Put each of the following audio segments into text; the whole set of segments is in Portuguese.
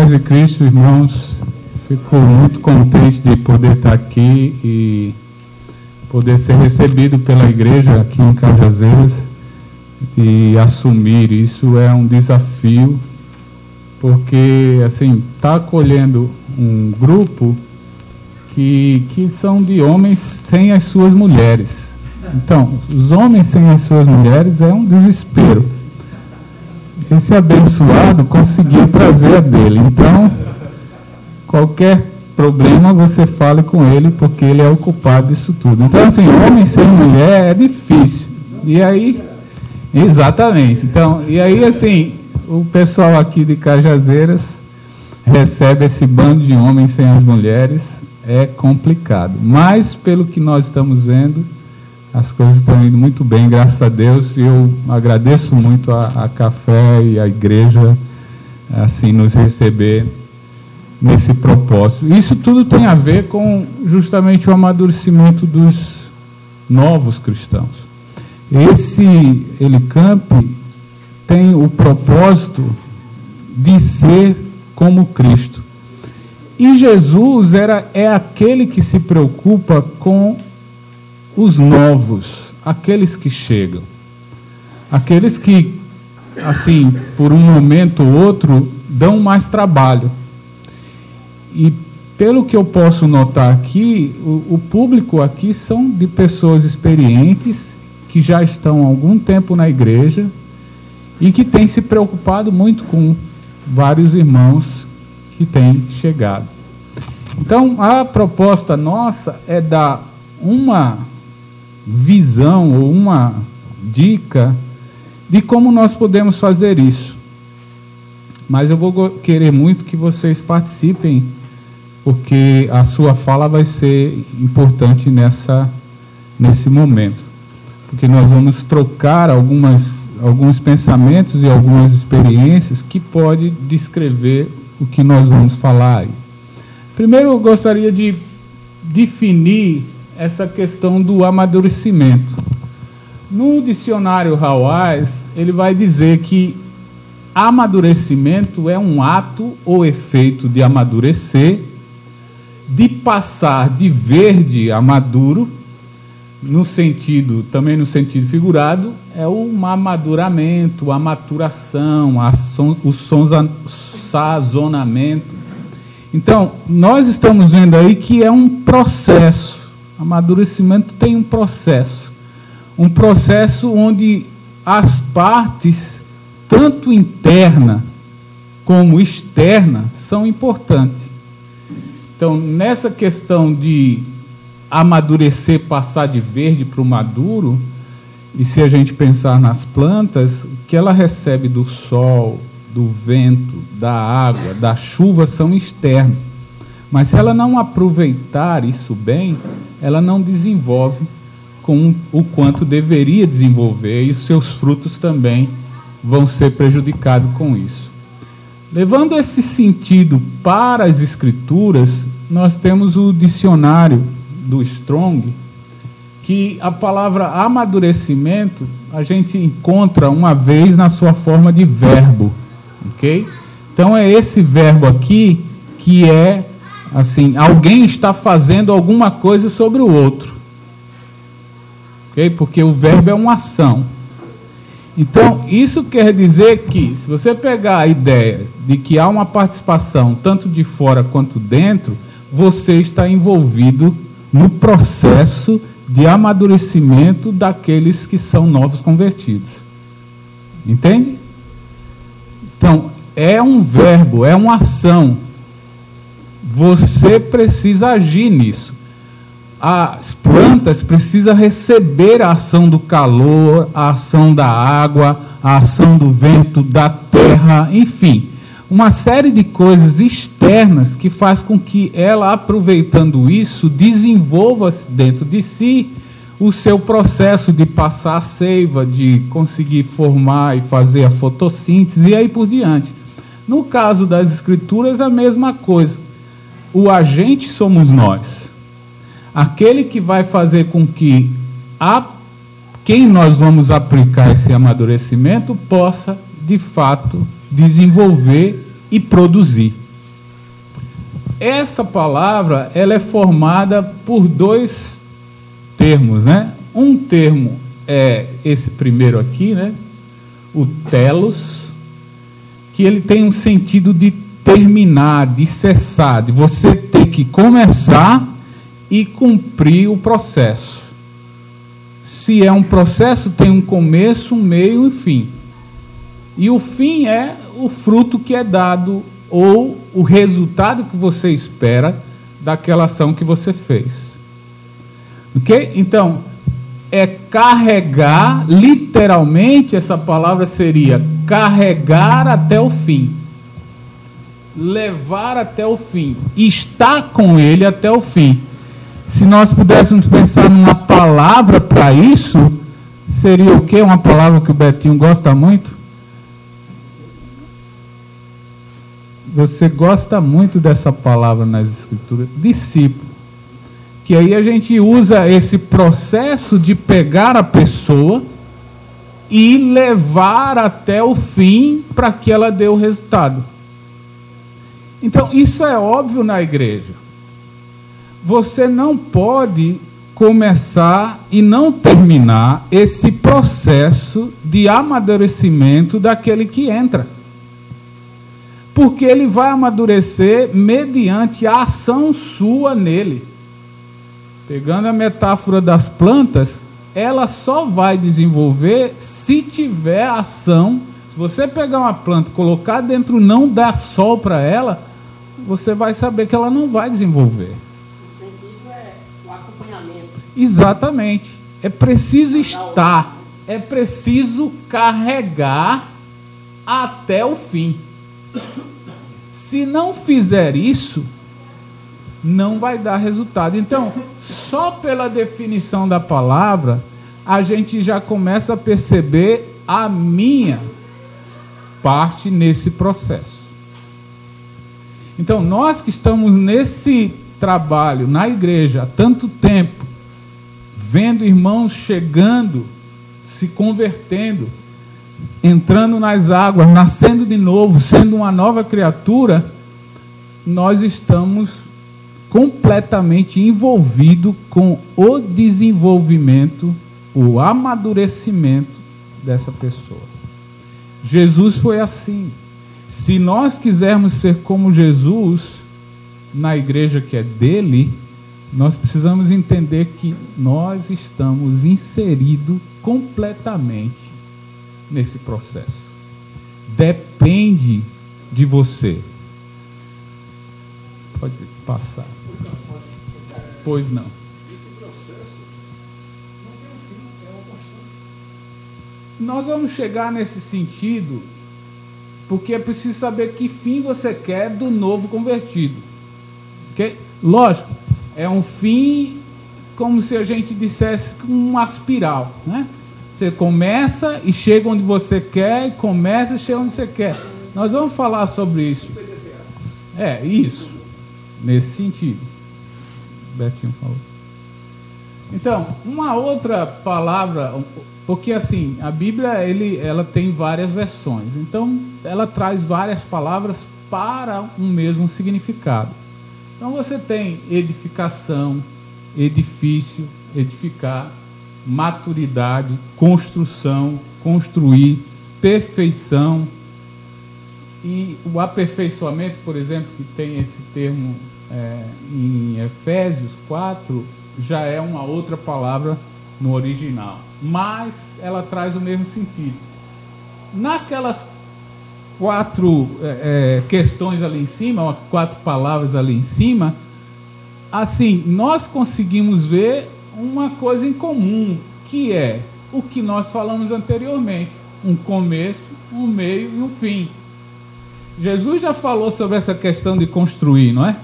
paz de Cristo, irmãos. Fico muito contente de poder estar aqui e poder ser recebido pela igreja aqui em Cajazeiras e assumir. Isso é um desafio, porque assim, está acolhendo um grupo que são de homens sem as suas mulheres. Então, os homens sem as suas mulheres é um desespero. Esse abençoado conseguiu trazer a dele. Então, qualquer problema você fale com ele, porque ele é o culpado disso tudo. Então, assim, homem sem mulher é difícil. E aí, exatamente. Então, e aí, assim, o pessoal aqui de Cajazeiras recebe esse bando de homens sem as mulheres, é complicado. Mas, pelo que nós estamos vendo, as coisas estão indo muito bem, graças a Deus, e eu agradeço muito a Café e a igreja, assim, nos receber nesse propósito. Isso tudo tem a ver com justamente o amadurecimento dos novos cristãos. Esse Elicamp tem o propósito de ser como Cristo. E Jesus é aquele que se preocupa com os novos, aqueles que chegam, aqueles que, assim, por um momento ou outro, dão mais trabalho. E pelo que eu posso notar aqui, o público aqui são de pessoas experientes, que já estão há algum tempo na igreja e que têm se preocupado muito com vários irmãos que têm chegado. Então, a proposta nossa é dar uma visão ou uma dica de como nós podemos fazer isso. Mas eu vou querer muito que vocês participem, porque a sua fala vai ser importante nesse momento. Porque nós vamos trocar alguns pensamentos e algumas experiências que pode descrever o que nós vamos falar aí. Primeiro eu gostaria de definir essa questão do amadurecimento. No dicionário Hawais, ele vai dizer que amadurecimento é um ato ou efeito de amadurecer, de passar de verde a maduro, também no sentido figurado, é o amaduramento, a maturação, o sazonamento. Então, nós estamos vendo aí que é um processo. Amadurecimento tem um processo onde as partes, tanto interna como externa, são importantes. Então, nessa questão de amadurecer, passar de verde para o maduro, e se a gente pensar nas plantas, o que ela recebe do sol, do vento, da água, da chuva são externos. Mas se ela não aproveitar isso bem, ela não desenvolve com o quanto deveria desenvolver, e os seus frutos também vão ser prejudicados com isso. Levando esse sentido para as Escrituras, nós temos o dicionário do Strong, que a palavra amadurecimento a gente encontra uma vez na sua forma de verbo, ok? Então é esse verbo aqui que é assim, alguém está fazendo alguma coisa sobre o outro, ok? Porque o verbo é uma ação. Então isso quer dizer que, se você pegar a ideia de que há uma participação tanto de fora quanto dentro, você está envolvido no processo de amadurecimento daqueles que são novos convertidos. Entende? Então, é um verbo, é uma ação. Você precisa agir nisso. As plantas precisam receber a ação do calor, a ação da água, a ação do vento, da terra, enfim. Uma série de coisas externas que faz com que ela, aproveitando isso, desenvolva dentro de si o seu processo de passar a seiva, de conseguir formar e fazer a fotossíntese e aí por diante. No caso das Escrituras, a mesma coisa. O agente somos nós. Aquele que vai fazer com que quem nós vamos aplicar esse amadurecimento possa, de fato, desenvolver e produzir. essa palavra, ela é formada por dois termos, né? Um termo é esse primeiro aqui, né? O telos, que ele tem um sentido de terminar, de cessar, de você ter que começar e cumprir o processo. Se é um processo, tem um começo, um meio e um fim. E o fim é o fruto que é dado ou o resultado que você espera daquela ação que você fez. Ok? Então, é carregar, literalmente essa palavra seria carregar até o fim. Levar até o fim. Estar com ele até o fim. Se nós pudéssemos pensar numa palavra para isso, seria o quê? Uma palavra que o Betinho gosta muito? Você gosta muito dessa palavra nas Escrituras? Discípulo. Que aí a gente usa esse processo de pegar a pessoa e levar até o fim para que ela dê o resultado. Então, isso é óbvio na igreja. Você não pode começar e não terminar esse processo de amadurecimento daquele que entra. Porque ele vai amadurecer mediante a ação sua nele. Pegando a metáfora das plantas, ela só vai desenvolver se tiver ação. Se você pegar uma planta e colocar dentro, não dar sol para ela, você vai saber que ela não vai desenvolver. O sentido é o acompanhamento. Exatamente. É preciso estar, é preciso carregar até o fim. Se não fizer isso, não vai dar resultado. Então, só pela definição da palavra, a gente já começa a perceber a minha parte nesse processo. Então, nós que estamos nesse trabalho, na igreja, há tanto tempo, vendo irmãos chegando, se convertendo, entrando nas águas, nascendo de novo, sendo uma nova criatura, nós estamos completamente envolvidos com o desenvolvimento, o amadurecimento dessa pessoa. Jesus foi assim. Se nós quisermos ser como Jesus, na igreja que é dele, nós precisamos entender que nós estamos inseridos completamente nesse processo. Depende de você. Pode passar. Pois não. Esse processo não tem um fim, é uma constância. Nós vamos chegar nesse sentido, porque é preciso saber que fim você quer do novo convertido. Okay? Lógico, é um fim como se a gente dissesse uma espiral, né? Você começa e chega onde você quer, e começa e chega onde você quer. Nós vamos falar sobre isso. É, isso. Nesse sentido. Betinho falou. Então, uma outra palavra, porque assim, a Bíblia ela tem várias versões. Então, ela traz várias palavras para um mesmo significado. Então, você tem edificação, edifício, edificar, maturidade, construção, construir, perfeição. E o aperfeiçoamento, por exemplo, que tem esse termo em Efésios 4, já é uma outra palavra no original, mas ela traz o mesmo sentido. Naquelas 4 questões ali em cima, 4 palavras ali em cima, assim, nós conseguimos ver uma coisa em comum, que é o que nós falamos anteriormente: um começo, um meio e um fim. Jesus já falou sobre essa questão de construir, não é?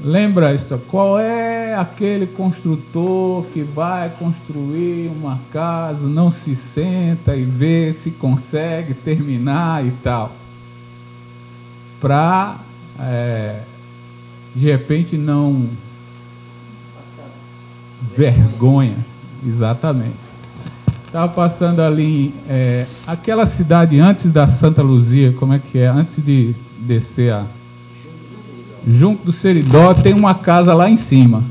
Lembra isso? Qual é aquele construtor que vai construir uma casa, não se senta e vê se consegue terminar e tal, para de repente não vergonha, exatamente. Estava passando ali aquela cidade antes da Santa Luzia, como é que é? Antes de descer junto do Seridó tem uma casa lá em cima.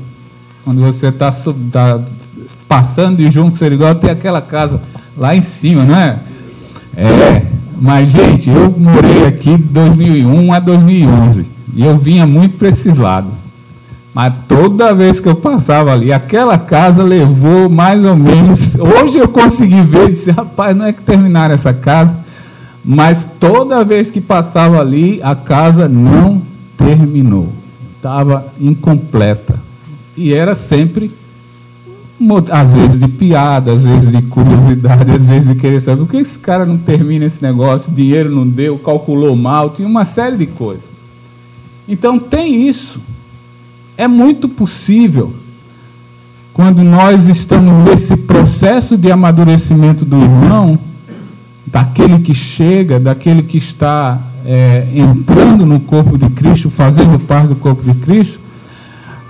Quando você está passando de junto do Seridó, tem aquela casa lá em cima, não é? Mas, gente, eu morei aqui de 2001 a 2011 e eu vinha muito para esses lados. Mas toda vez que eu passava ali, aquela casa levou mais ou menos... Hoje eu consegui ver e disse, rapaz, não é que terminaram essa casa, mas toda vez que passava ali, a casa não terminou. Estava incompleta. E era sempre, às vezes de piada, às vezes de curiosidade, às vezes de querer saber por que esse cara não termina esse negócio, dinheiro não deu, calculou mal, tinha uma série de coisas. Então tem isso. É muito possível, quando nós estamos nesse processo de amadurecimento do irmão, daquele que chega, daquele que está entrando no corpo de Cristo, fazendo parte do corpo de Cristo,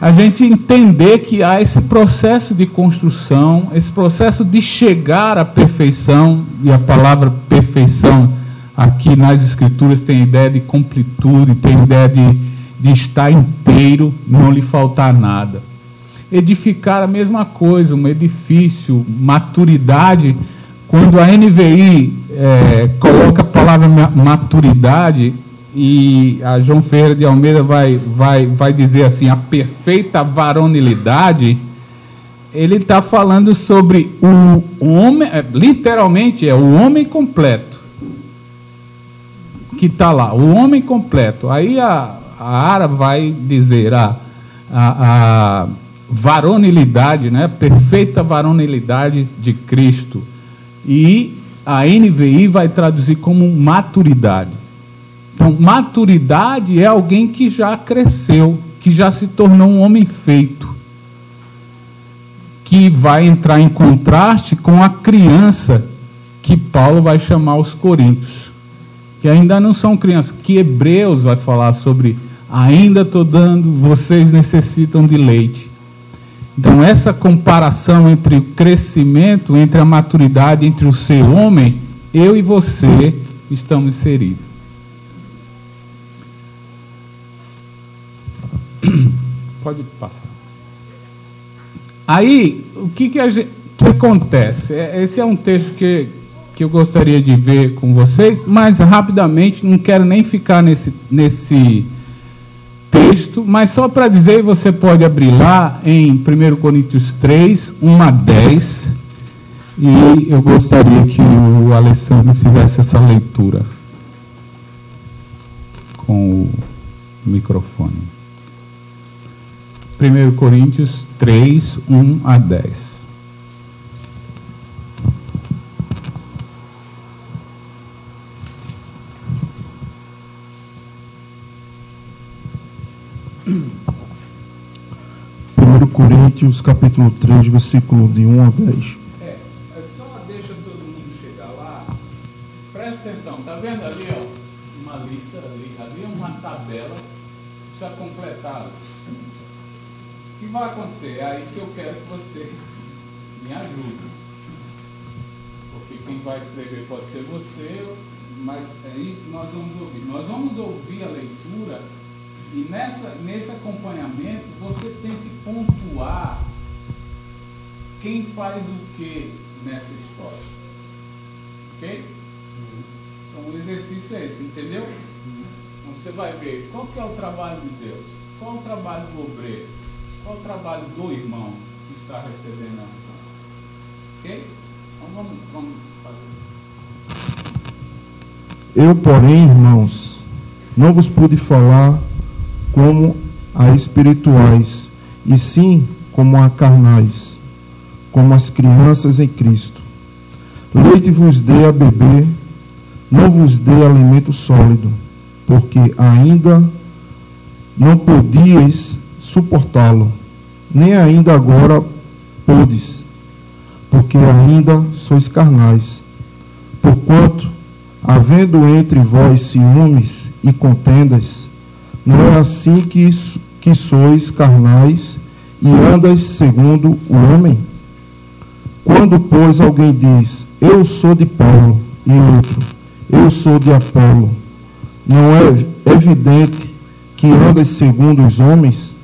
a gente entender que há esse processo de construção, esse processo de chegar à perfeição, e a palavra perfeição aqui nas Escrituras tem ideia de completude, tem ideia de estar inteiro, não lhe faltar nada. Edificar a mesma coisa, um edifício, maturidade. Quando a NVI coloca a palavra maturidade, e a João Ferreira de Almeida vai dizer assim, a perfeita varonilidade, ele está falando sobre o homem, literalmente é o homem completo, que está lá, o homem completo. Aí a Ara vai dizer a varonilidade, né? Perfeita varonilidade de Cristo. E a NVI vai traduzir como maturidade. Então, maturidade é alguém que já cresceu, que já se tornou um homem feito, que vai entrar em contraste com a criança que Paulo vai chamar os coríntios, que ainda não são crianças, que Hebreus vai falar sobre, ainda estou dando, vocês necessitam de leite. Então, essa comparação entre o crescimento, entre a maturidade, entre o ser homem, eu e você estamos inseridos. Pode passar. Aí, o que acontece? Esse é um texto que eu gostaria de ver com vocês, mas rapidamente, não quero nem ficar nesse texto, mas só para dizer, você pode abrir lá em 1 Coríntios 3, 1 a 10, e eu gostaria que o Alessandro fizesse essa leitura com o microfone. 1 Coríntios 3, 1 a 10. Coríntios, capítulo 3, versículo de 1 a 10. Só deixa todo mundo chegar lá. Presta atenção, tá vendo ali, ó, uma lista ali é uma tabela, precisa completá-la. O que vai acontecer? É aí que eu quero que você me ajude. Porque quem vai escrever pode ser você, mas aí nós vamos ouvir. Nós vamos ouvir a leitura. E nesse acompanhamento, você tem que pontuar quem faz o que nessa história. Ok? Então o exercício é esse, entendeu? Então você vai ver qual que é o trabalho de Deus, qual é o trabalho do obreiro, qual é o trabalho do irmão que está recebendo a ação. Ok? Então vamos fazer. Eu, porém, irmãos, não vos pude falar como a espirituais, e sim como a carnais, como as crianças em Cristo. Leite vos dê a beber, não vos dê alimento sólido, porque ainda não podíeis suportá-lo, nem ainda agora podes, porque ainda sois carnais. Porquanto, havendo entre vós ciúmes e contendas, não é assim que sois carnais e andas segundo o homem? Quando, pois, alguém diz, eu sou de Paulo, e outro, eu sou de Apolo, não é evidente que andas segundo os homens?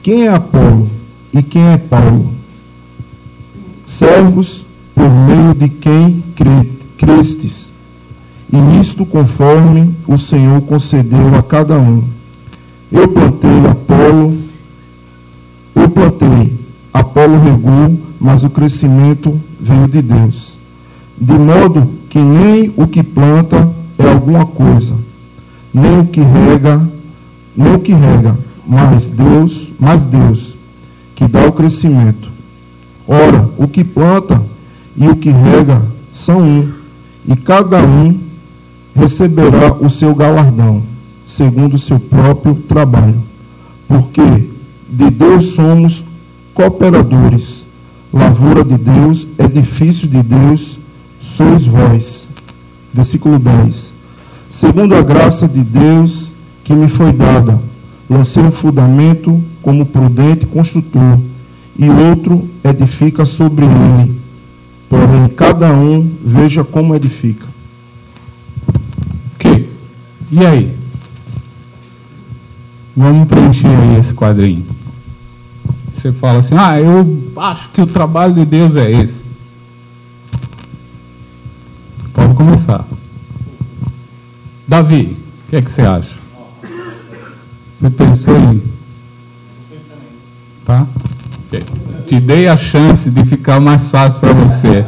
Quem é Apolo e quem é Paulo? Servos por meio de quem crestes, e nisto conforme o Senhor concedeu a cada um. Eu plantei, Apolo regou, mas o crescimento veio de Deus. De modo que nem o que planta é alguma coisa, nem o que rega, mas Deus que dá o crescimento. Ora, o que planta e o que rega são um, e cada um receberá o seu galardão, segundo o seu próprio trabalho. Porque de Deus somos cooperadores, lavoura de Deus, edifício de Deus, sois vós. Versículo 10. Segundo a graça de Deus que me foi dada, lancei um fundamento como prudente construtor, e outro edifica sobre ele. Porém, cada um veja como edifica. Ok. E aí? Vamos preencher aí esse quadrinho. Você fala assim, eu acho que o trabalho de Deus é esse. Pode começar. Davi, o que é que você acha? Você pensou em... Tá? Okay. Te dei a chance de ficar mais fácil para você.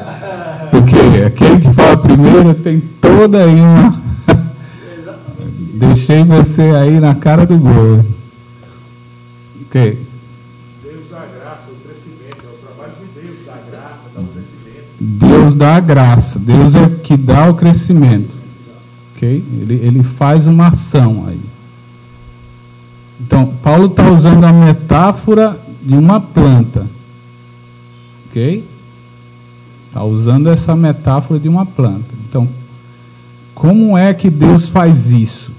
Porque aquele que fala primeiro tem toda aí uma... Deixei você aí na cara do gol. Ok. Deus dá graça, o crescimento, é o trabalho de Deus, dá graça, dá o crescimento. Deus dá a graça, Deus é que dá o crescimento. Ok? Ele faz uma ação aí. Então, Paulo está usando a metáfora de uma planta. Ok? Está usando essa metáfora de uma planta. Então, como é que Deus faz isso?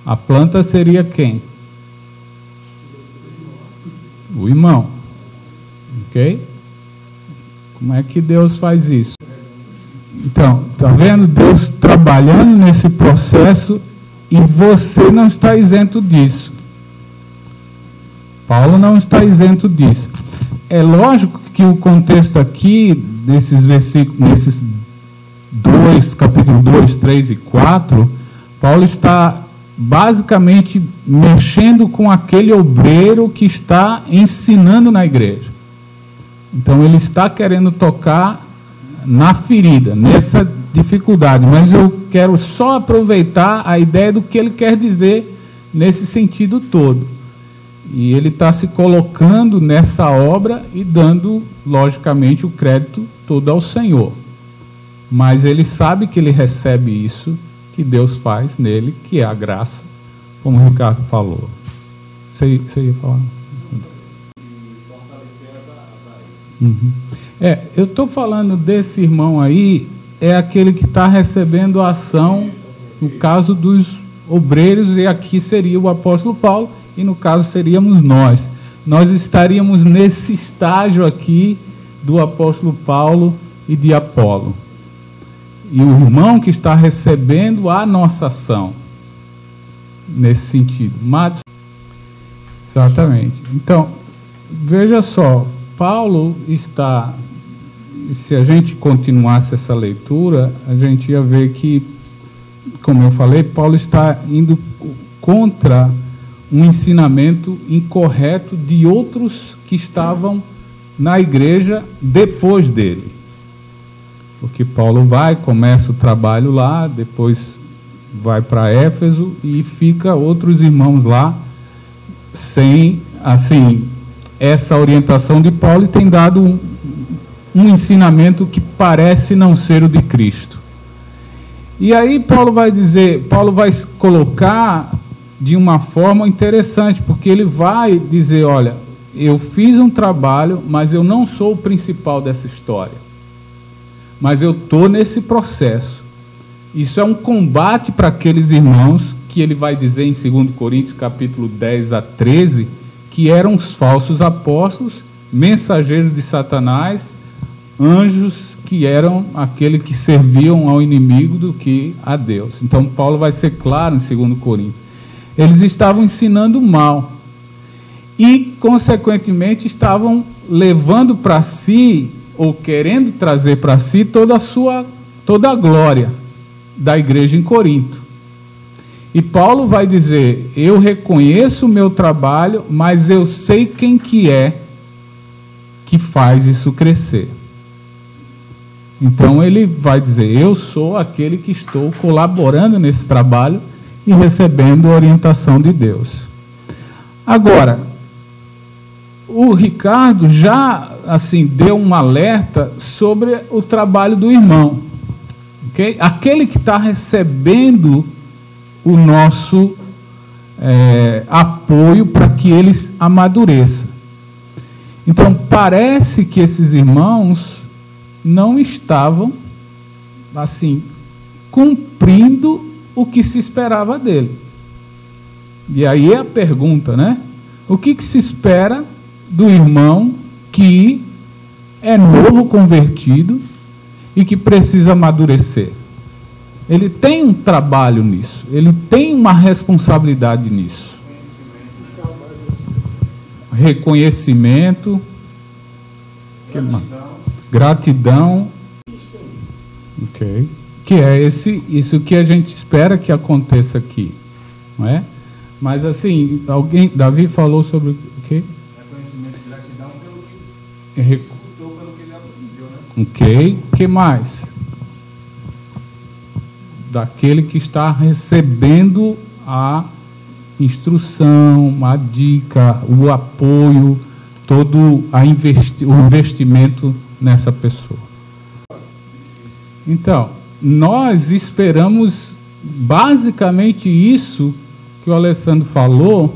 A planta seria quem? O irmão. Ok? Como é que Deus faz isso? Então, está vendo Deus trabalhando nesse processo e você não está isento disso. Paulo não está isento disso. É lógico que o contexto aqui, nesses versículos, nesses capítulo 2, 3 e 4, Paulo está basicamente mexendo com aquele obreiro que está ensinando na igreja. Então ele está querendo tocar na ferida, nessa dificuldade, mas eu quero só aproveitar a ideia do que ele quer dizer nesse sentido todo. E ele está se colocando nessa obra e dando, logicamente, o crédito todo ao Senhor. Mas ele sabe que ele recebe isso que Deus faz nele, que é a graça, como o Ricardo falou. Você ia falar? Uhum. Eu estou falando desse irmão aí, é aquele que está recebendo a ação, no caso dos obreiros, e aqui seria o apóstolo Paulo, e no caso seríamos nós. Nós estaríamos nesse estágio aqui do apóstolo Paulo e de Apolo. E o irmão que está recebendo a nossa ação, nesse sentido. Matos? Exatamente. Então, veja só, Paulo está, se a gente continuasse essa leitura, a gente ia ver que, como eu falei, Paulo está indo contra um ensinamento incorreto de outros que estavam na igreja depois dele. Porque Paulo começa o trabalho lá, depois vai para Éfeso e fica outros irmãos lá sem, assim, essa orientação de Paulo, e tem dado um ensinamento que parece não ser o de Cristo. E aí Paulo vai colocar de uma forma interessante, porque ele vai dizer, olha, eu fiz um trabalho, mas eu não sou o principal dessa história. Mas eu estou nesse processo. Isso é um combate para aqueles irmãos, que ele vai dizer em 2 Coríntios, capítulo 10 a 13, que eram os falsos apóstolos, mensageiros de Satanás, anjos que eram aqueles que serviam ao inimigo do que a Deus. Então Paulo vai ser claro em 2 Coríntios. Eles estavam ensinando mal. E, consequentemente, estavam levando para si, ou querendo trazer para si, toda a glória da igreja em Corinto. E Paulo vai dizer: eu reconheço o meu trabalho, mas eu sei quem que é que faz isso crescer. Então ele vai dizer: eu sou aquele que estou colaborando nesse trabalho e recebendo a orientação de Deus. Agora, o Ricardo já assim deu um alerta sobre o trabalho do irmão, okay? Aquele que está recebendo o nosso apoio para que eles amadureçam. Então parece que esses irmãos não estavam assim cumprindo o que se esperava dele. E aí é a pergunta, né? O que se espera do irmão que é novo convertido e que precisa amadurecer? Ele tem um trabalho nisso, ele tem uma responsabilidade nisso. Reconhecimento, gratidão, ok? Que é isso que a gente espera que aconteça aqui, não é? Mas assim, Davi falou sobre o quê? Reconhecimento e gratidão pelo que ele escutou, pelo que ele aprendeu, né? Ok, o que mais? Daquele que está recebendo a instrução, a dica, o apoio, todo o investimento nessa pessoa. Então, nós esperamos basicamente isso que o Alessandro falou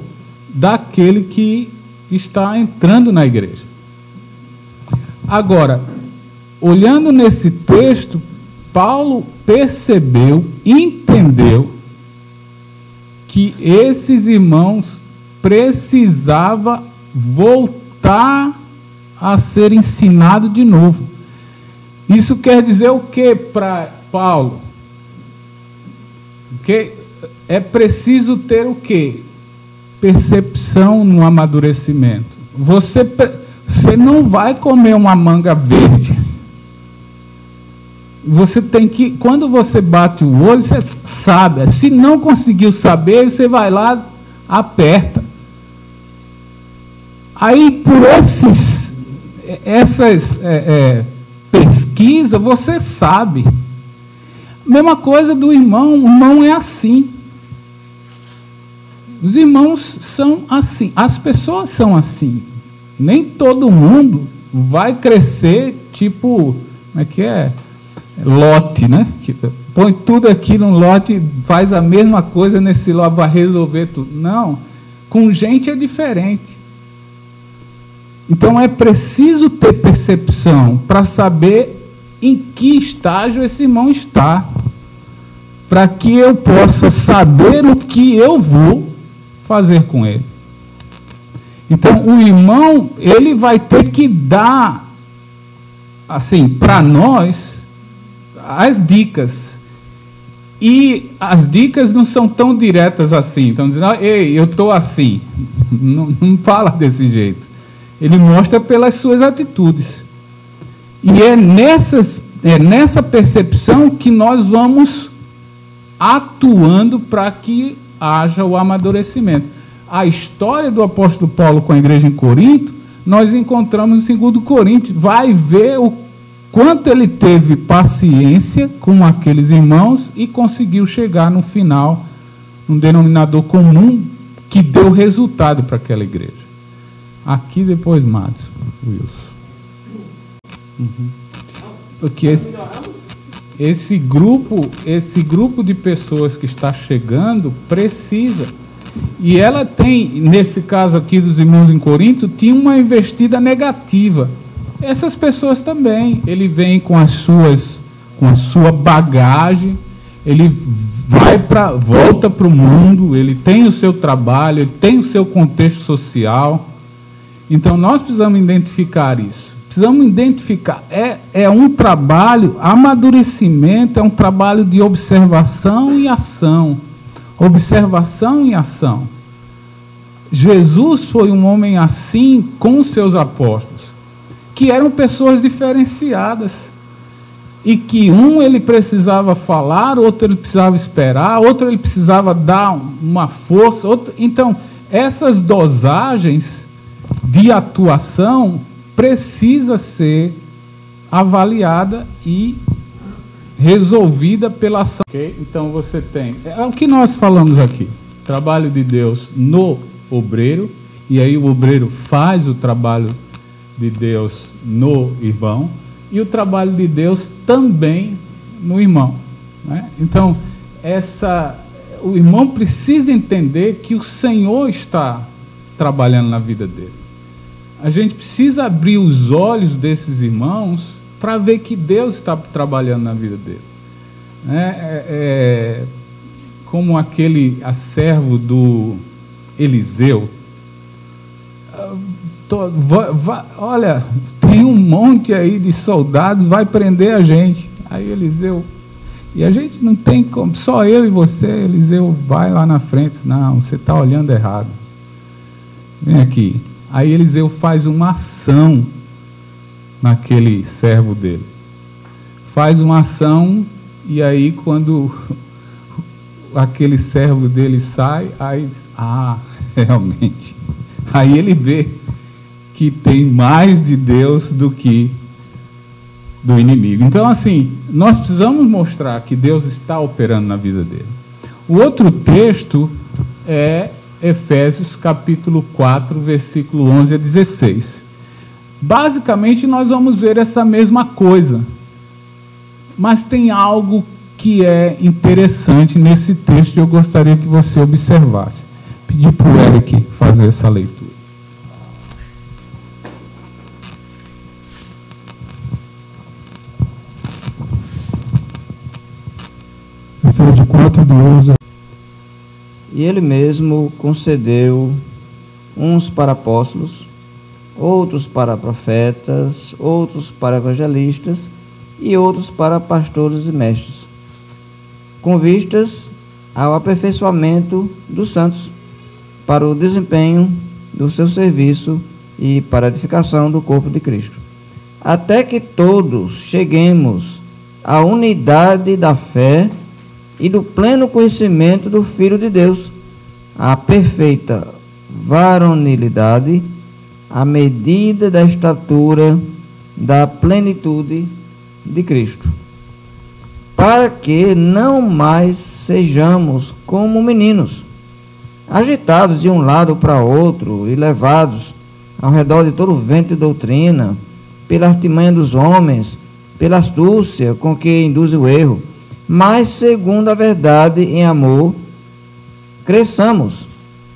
daquele que está entrando na igreja. Agora, olhando nesse texto, Paulo percebeu, entendeu que esses irmãos precisavam voltar a ser ensinado de novo. Isso quer dizer o que para Paulo? Que é preciso ter o que? Percepção no amadurecimento. Você não vai comer uma manga verde. Você tem que, quando você bate o olho, você sabe. Se não conseguiu saber, você vai lá, aperta. Aí, por essas pesquisas, você sabe. Mesma coisa do irmão. O irmão é assim. Os irmãos são assim. As pessoas são assim. Nem todo mundo vai crescer tipo, como é que é? Lote, né? Põe tudo aqui no lote, faz a mesma coisa nesse lote, vai resolver tudo. Não, com gente é diferente. Então é preciso ter percepção para saber em que estágio esse irmão está, para que eu possa saber o que eu vou fazer com ele. Então o irmão, ele vai ter que dar, assim, para nós, as dicas. E as dicas não são tão diretas assim. Então dizendo: ei, eu estou assim. Não fala desse jeito. Ele mostra pelas suas atitudes. E é nessa percepção que nós vamos atuando para que haja o amadurecimento. A história do apóstolo Paulo com a igreja em Corinto, nós encontramos em 2 Coríntios. Vai ver o quanto ele teve paciência com aqueles irmãos e conseguiu chegar no final, um denominador comum que deu resultado para aquela igreja. Aqui depois, Matos, Wilson. Porque esse grupo de pessoas que está chegando precisa. E ela tem, nesse caso aqui dos irmãos em Corinto, tinha uma investida negativa. Essas pessoas também, ele vem com a sua bagagem, ele volta para o mundo, ele tem o seu trabalho, ele tem o seu contexto social. Então nós precisamos identificar isso. Precisamos identificar, é um trabalho, amadurecimento é um trabalho de observação e ação. Observação e ação. Jesus foi um homem assim com os seus apóstolos, que eram pessoas diferenciadas. E que ele precisava falar, outro ele precisava esperar, outro ele precisava dar uma força. Então, essas dosagens de atuação precisa ser avaliada e resolvida pela ação. Okay? Então, você tem... É o que nós falamos aqui. Trabalho de Deus no obreiro, e aí o obreiro faz o trabalho de Deus no irmão, e o trabalho de Deus também no irmão. Né? Então, o irmão precisa entender que o Senhor está trabalhando na vida dele. A gente precisa abrir os olhos desses irmãos para ver que Deus está trabalhando na vida dele. Como aquele servo do Eliseu. Olha, tem um monte aí de soldados, vai prender a gente. Aí Eliseu, e a gente não tem como, só eu e você. Eliseu vai lá na frente. Não, você está olhando errado. Vem aqui. Aí Eliseu faz uma ação naquele servo dele. Faz uma ação, e aí quando aquele servo dele sai, aí, realmente. Aí ele vê que tem mais de Deus do que do inimigo. Então, assim, nós precisamos mostrar que Deus está operando na vida dele. O outro texto é Efésios capítulo 4, versículo 11 a 16. Basicamente, nós vamos ver essa mesma coisa. Mas tem algo que é interessante nesse texto e eu gostaria que você observasse. Pedir para o Eric fazer essa leitura. Efésios 4, de 11. E ele mesmo concedeu uns para apóstolos, outros para profetas, outros para evangelistas e outros para pastores e mestres, com vistas ao aperfeiçoamento dos santos, para o desempenho do seu serviço e para a edificação do corpo de Cristo, até que todos cheguemos à unidade da fé e do pleno conhecimento do Filho de Deus, à perfeita varonilidade, à medida da estatura da plenitude de Cristo, para que não mais sejamos como meninos, agitados de um lado para outro e levados ao redor de todo o vento de doutrina, pela artimanha dos homens, pela astúcia com que induz o erro, mas segundo a verdade em amor, cresçamos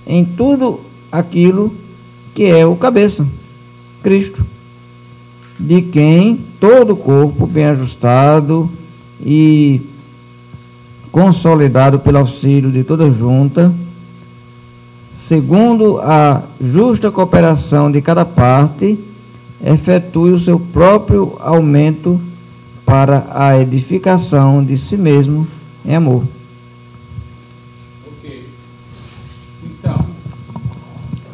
em tudo aquilo que é o cabeça, Cristo, de quem todo o corpo bem ajustado e consolidado pelo auxílio de toda junta, segundo a justa cooperação de cada parte, efetue o seu próprio aumento para a edificação de si mesmo em amor. Ok. Então,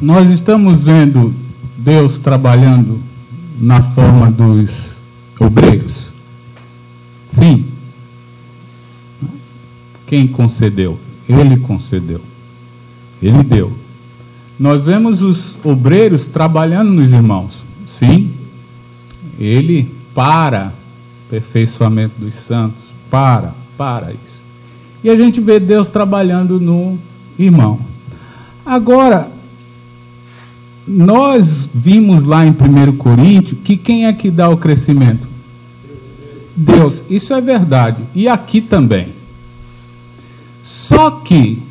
nós estamos vendo Deus trabalhando na forma dos obreiros? Sim. Quem concedeu? Ele concedeu. Ele deu. Nós vemos os obreiros trabalhando nos irmãos. Sim. Ele para aperfeiçoamento dos santos, para isso. E a gente vê Deus trabalhando no irmão. Agora, nós vimos lá em 1 Coríntios que quem é que dá o crescimento? Deus. Isso é verdade. E aqui também. Só que,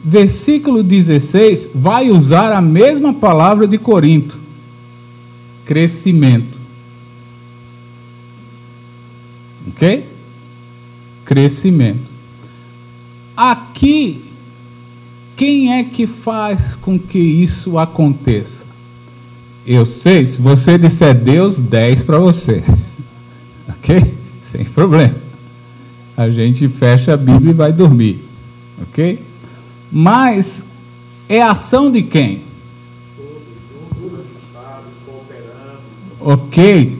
versículo 16 vai usar a mesma palavra de Corinto. Crescimento. Ok? Crescimento. Aqui, quem é que faz com que isso aconteça? Eu sei, se você disser Deus, 10 para você. Ok? Sem problema. A gente fecha a Bíblia e vai dormir. ok? Mas é ação de quem? Todos juntos, ajustados, cooperando. Ok,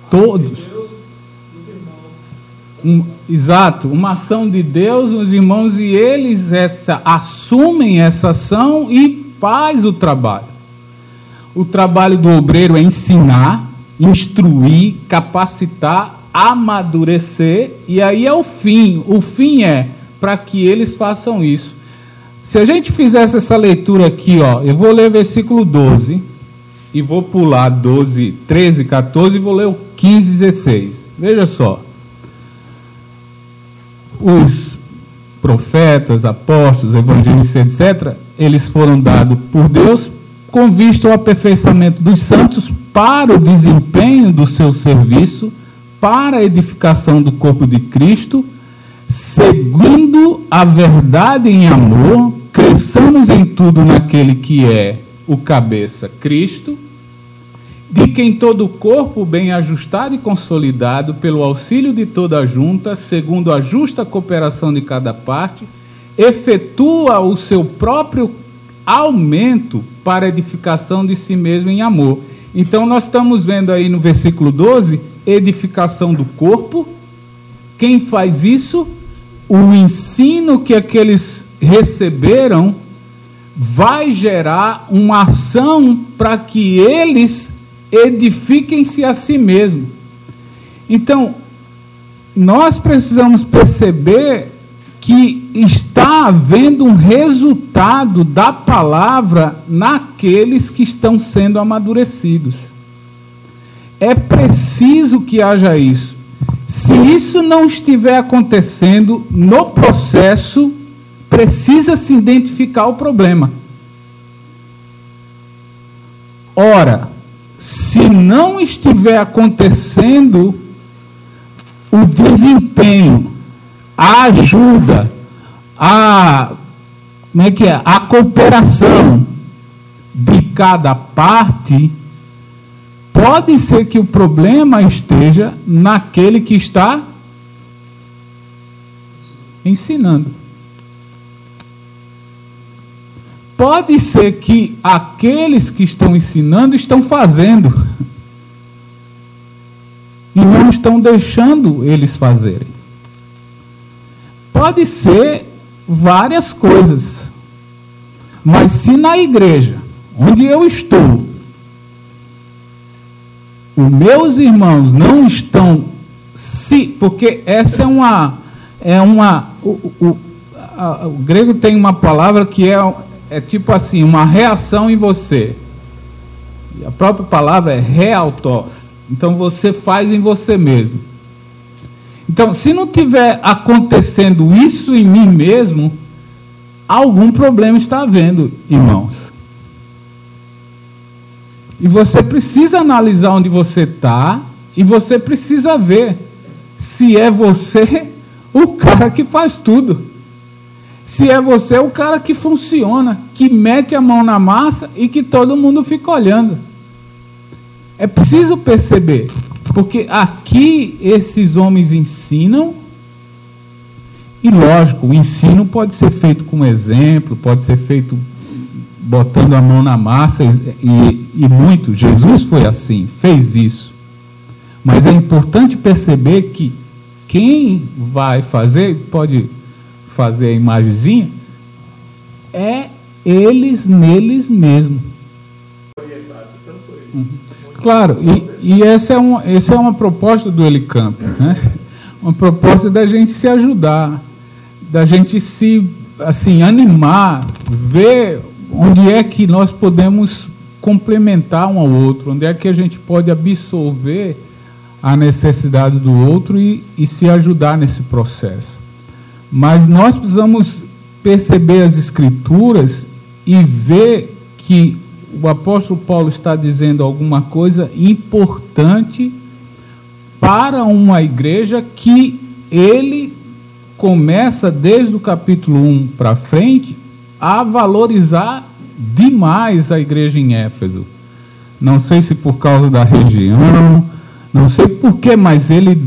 todos. Exato, uma ação de Deus nos irmãos, e eles assumem essa ação e faz o trabalho. O trabalho do obreiro é ensinar, instruir, capacitar, amadurecer, e aí é o fim. O fim é para que eles façam isso. Se a gente fizesse essa leitura aqui, ó, eu vou ler o versículo 12, e vou pular 12, 13, 14, e vou ler o 15, 16. Veja só. Os profetas, apóstolos, evangelistas, etc., eles foram dados por Deus com vista ao aperfeiçoamento dos santos para o desempenho do seu serviço, para a edificação do corpo de Cristo, seguindo a verdade em amor, cresçamos em tudo naquele que é o cabeça, Cristo, de quem todo o corpo, bem ajustado e consolidado, pelo auxílio de toda a junta, segundo a justa cooperação de cada parte, efetua o seu próprio aumento para a edificação de si mesmo em amor. Então nós estamos vendo aí no versículo 12, edificação do corpo. Quem faz isso? O ensino que aqueles receberam vai gerar uma ação para que eles edifiquem-se a si mesmos. Então, nós precisamos perceber que está havendo um resultado da palavra naqueles que estão sendo amadurecidos. É preciso que haja isso. Se isso não estiver acontecendo no processo, precisa se identificar o problema. Ora, se não estiver acontecendo o desempenho, a ajuda, a cooperação de cada parte, pode ser que o problema esteja naquele que está ensinando. Pode ser que aqueles que estão ensinando estão fazendo e não estão deixando eles fazerem. Pode ser várias coisas. Mas se na igreja onde eu estou, os meus irmãos não estão, porque essa o grego tem uma palavra que é tipo assim, uma reação em você. E a própria palavra é reautos. Então você faz em você mesmo. Então, se não tiver acontecendo isso em mim mesmo, algum problema está havendo, irmãos. E você precisa analisar onde você está, e você precisa ver se é você o cara que faz tudo. Se é você o cara que funciona, que mete a mão na massa e que todo mundo fica olhando. É preciso perceber, porque aqui esses homens ensinam, e lógico, o ensino pode ser feito com exemplo, pode ser feito botando a mão na massa, e muito. Jesus foi assim, fez isso. Mas é importante perceber que quem vai fazer, pode fazer a imagenzinha, é eles neles mesmos. Claro, e essa é uma proposta do Elicamp, né? Uma proposta da gente se ajudar, da gente se assim, animar, ver onde é que nós podemos complementar um ao outro, onde é que a gente pode absorver a necessidade do outro e se ajudar nesse processo. Mas nós precisamos perceber as Escrituras e ver que o apóstolo Paulo está dizendo alguma coisa importante para uma igreja que ele começa desde o capítulo 1 para frente a valorizar demais a igreja em Éfeso. Não sei se por causa da região, não sei por quê, mas ele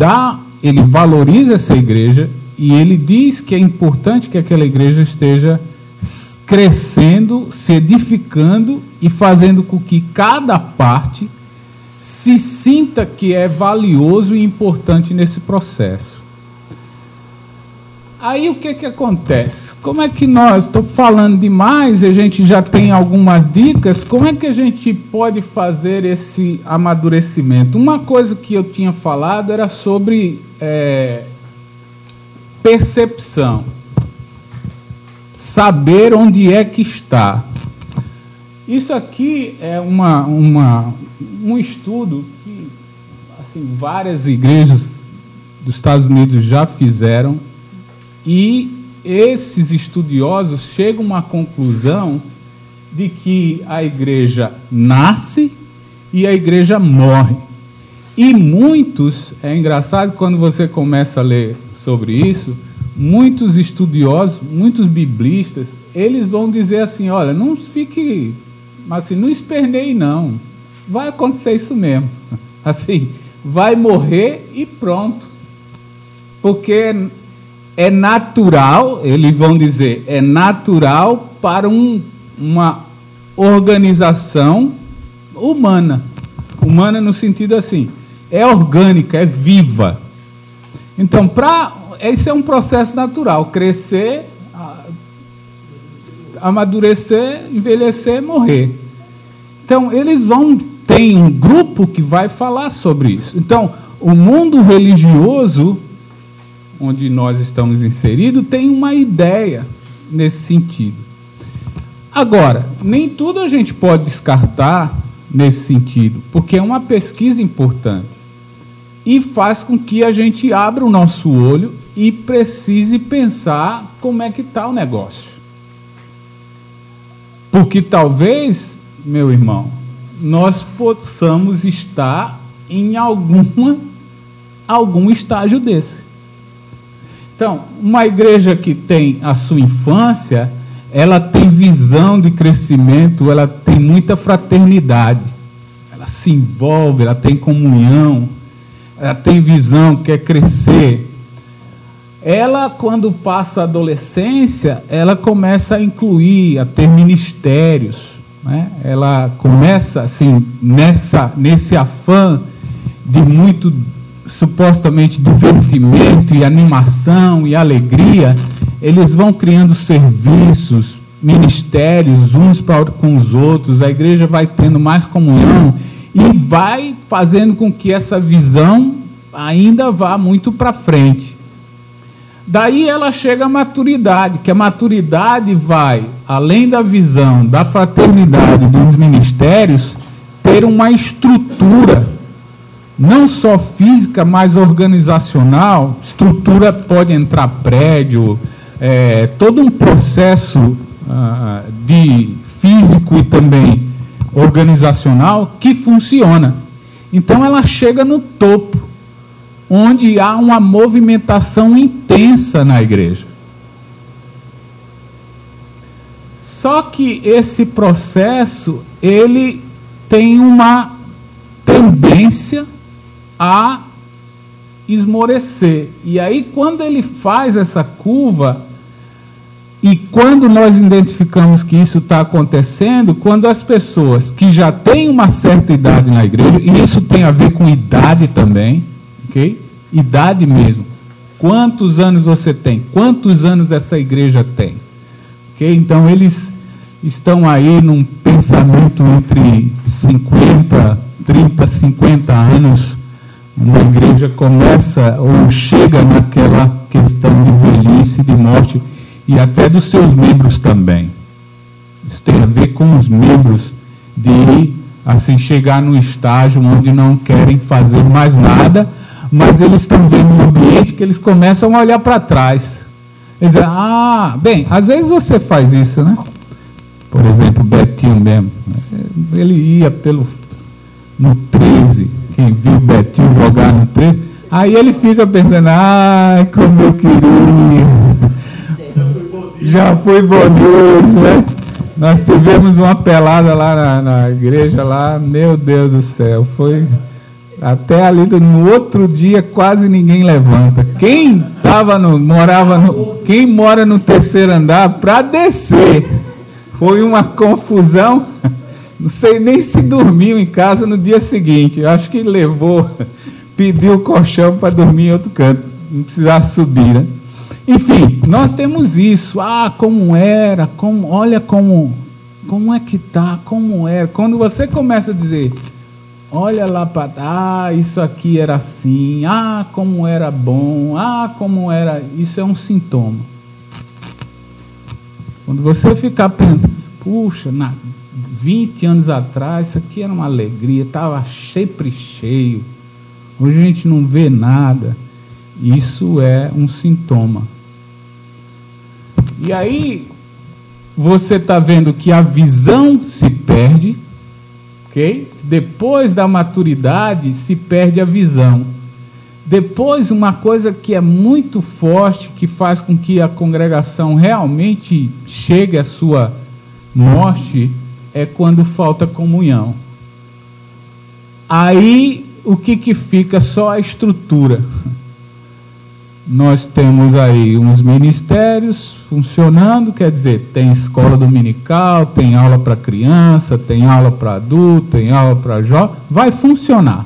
valoriza essa igreja E ele diz que é importante que aquela igreja esteja crescendo, se edificando e fazendo com que cada parte se sinta que é valioso e importante nesse processo. Aí o que acontece? Como é que nós, estou falando demais, a gente já tem algumas dicas, como é que a gente pode fazer esse amadurecimento? Uma coisa que eu tinha falado era sobre percepção. Saber onde é que está. Isso aqui é um estudo que assim, várias igrejas dos Estados Unidos já fizeram, e esses estudiosos chegam a uma conclusão de que a igreja nasce e a igreja morre. E muitos, é engraçado quando você começa a ler sobre isso, muitos estudiosos, muitos biblistas, eles vão dizer assim, olha, não fique, assim, não esperneie não, vai acontecer isso mesmo, assim, vai morrer e pronto, porque é natural, eles vão dizer, é natural para uma organização humana no sentido assim, é orgânica, é viva. Então, esse é um processo natural, crescer, amadurecer, envelhecer, morrer. Então, tem um grupo que vai falar sobre isso. Então, o mundo religioso, onde nós estamos inseridos, tem uma ideia nesse sentido. Agora, nem tudo a gente pode descartar nesse sentido, porque é uma pesquisa importante e faz com que a gente abra o nosso olho e precise pensar como é que está o negócio. Porque talvez, meu irmão, nós possamos estar em algum estágio desse. Então, uma igreja que tem a sua infância, ela tem visão de crescimento, ela tem muita fraternidade, ela se envolve, ela tem comunhão, ela tem visão, quer crescer. Ela, quando passa a adolescência, ela começa a incluir, a ter ministérios, né? Ela começa, assim, nesse afã de muito, supostamente, divertimento e animação e alegria, eles vão criando serviços, ministérios, uns com os outros, a igreja vai tendo mais comunhão e vai fazendo com que essa visão ainda vá muito para frente. Daí ela chega à maturidade, que a maturidade vai, além da visão, da fraternidade dos ministérios, ter uma estrutura, não só física, mas organizacional. Estrutura pode entrar prédio, todo um processo de físico e também organizacional que funciona. Então ela chega no topo, onde há uma movimentação intensa na igreja. Só que esse processo, ele tem uma tendência a esmorecer. E aí, quando ele faz essa curva, e quando nós identificamos que isso está acontecendo, quando as pessoas que já têm uma certa idade na igreja, e isso tem a ver com idade também, ok? Idade mesmo. Quantos anos você tem? Quantos anos essa igreja tem? Ok? Então, eles estão aí num pensamento entre 30, 50 anos. Uma igreja começa ou chega naquela questão de velhice, de morte, e até dos seus membros também. Isso tem a ver com os membros de, assim, chegar no estágio onde não querem fazer mais nada, mas eles estão vendo um ambiente que eles começam a olhar para trás. Eles dizem, bem, às vezes você faz isso, né? Por exemplo, o Betinho mesmo. Ele ia no 13, quem viu o Betinho jogar no 13, aí ele fica pensando, como eu queria. Já fui bom Deus, né? Nós tivemos uma pelada lá na igreja, lá, meu Deus do céu, foi até ali no outro dia quase ninguém levanta. Quem está quem mora no terceiro andar para descer. Foi uma confusão. Não sei nem se dormiu em casa no dia seguinte. Eu acho que pediu o colchão para dormir em outro canto, não precisava subir, né? Enfim, nós temos isso. Como era, olha como é que tá, como era. Quando você começa a dizer, olha lá para, isso aqui era assim, como era bom, como era, isso é um sintoma. Quando você ficar pensando, puxa, 20 anos atrás, isso aqui era uma alegria, estava sempre cheio, hoje a gente não vê nada, isso é um sintoma. E aí, você está vendo que a visão se perde, ok? Depois da maturidade, se perde a visão. Depois, uma coisa que é muito forte, que faz com que a congregação realmente chegue à sua morte, é quando falta comunhão. Aí, o que fica? Só a estrutura. Nós temos aí uns ministérios funcionando, quer dizer, tem escola dominical, tem aula para criança, tem aula para adulto, tem aula para jovem, vai funcionar.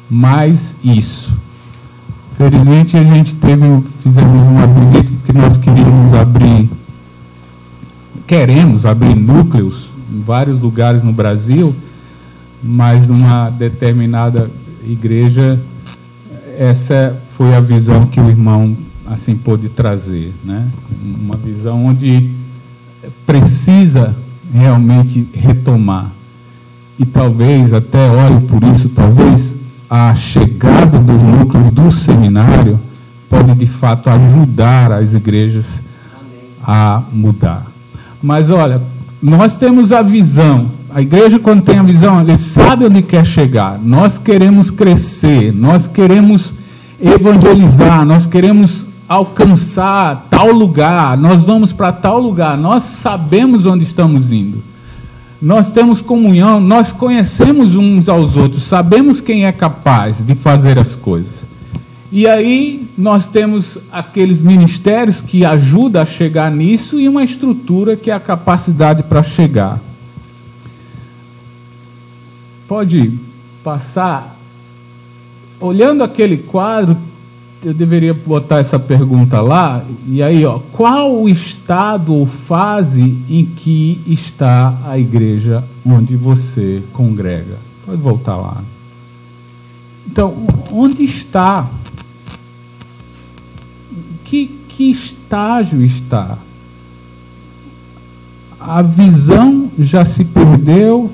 Mas isso. Felizmente a gente fizemos uma visita que nós queremos abrir núcleos em vários lugares no Brasil, mas numa determinada igreja, essa foi a visão que o irmão assim pôde trazer, né? Uma visão onde precisa realmente retomar. E talvez, até olhe por isso, talvez a chegada do núcleo do seminário pode de fato ajudar as igrejas a mudar. Mas olha, nós temos a visão. A igreja, quando tem a visão, ele sabe onde quer chegar. Nós queremos crescer, nós queremos evangelizar, nós queremos alcançar tal lugar, nós vamos para tal lugar, nós sabemos onde estamos indo. Nós temos comunhão, nós conhecemos uns aos outros, sabemos quem é capaz de fazer as coisas. E aí nós temos aqueles ministérios que ajudam a chegar nisso e uma estrutura que é a capacidade para chegar. Pode passar. Olhando aquele quadro, eu deveria botar essa pergunta lá, e aí, qual o estado ou fase em que está a igreja onde você congrega? Pode voltar lá. Então, onde está? Que estágio está? A visão já se perdeu?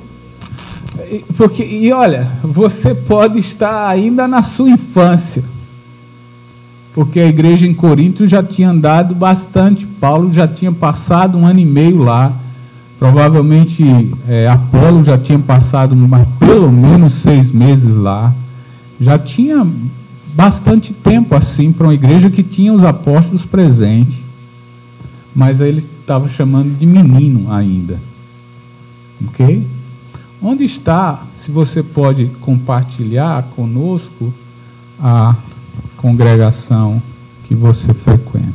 E olha, você pode estar ainda na sua infância, porque a igreja em Corinto já tinha andado bastante, Paulo já tinha passado 1 ano e meio lá, provavelmente Apolo já tinha passado pelo menos 6 meses lá, já tinha bastante tempo assim para uma igreja que tinha os apóstolos presentes, mas aí ele estava chamando de menino ainda, ok? Onde está, se você pode compartilhar conosco a congregação que você frequenta?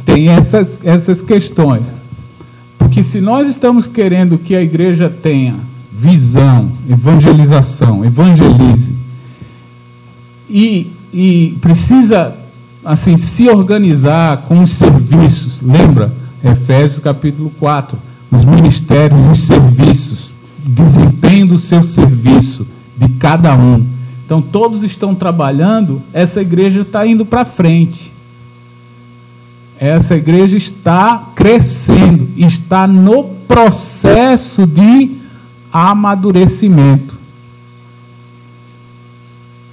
Tem essas questões. Porque se nós estamos querendo que a igreja tenha visão, evangelização, evangelize, e precisa assim se organizar com os serviços, lembra? Efésios capítulo 4. Os ministérios, os serviços, desempenho do seu serviço, de cada um. Então, todos estão trabalhando, essa igreja está indo para frente. Essa igreja está crescendo, está no processo de amadurecimento.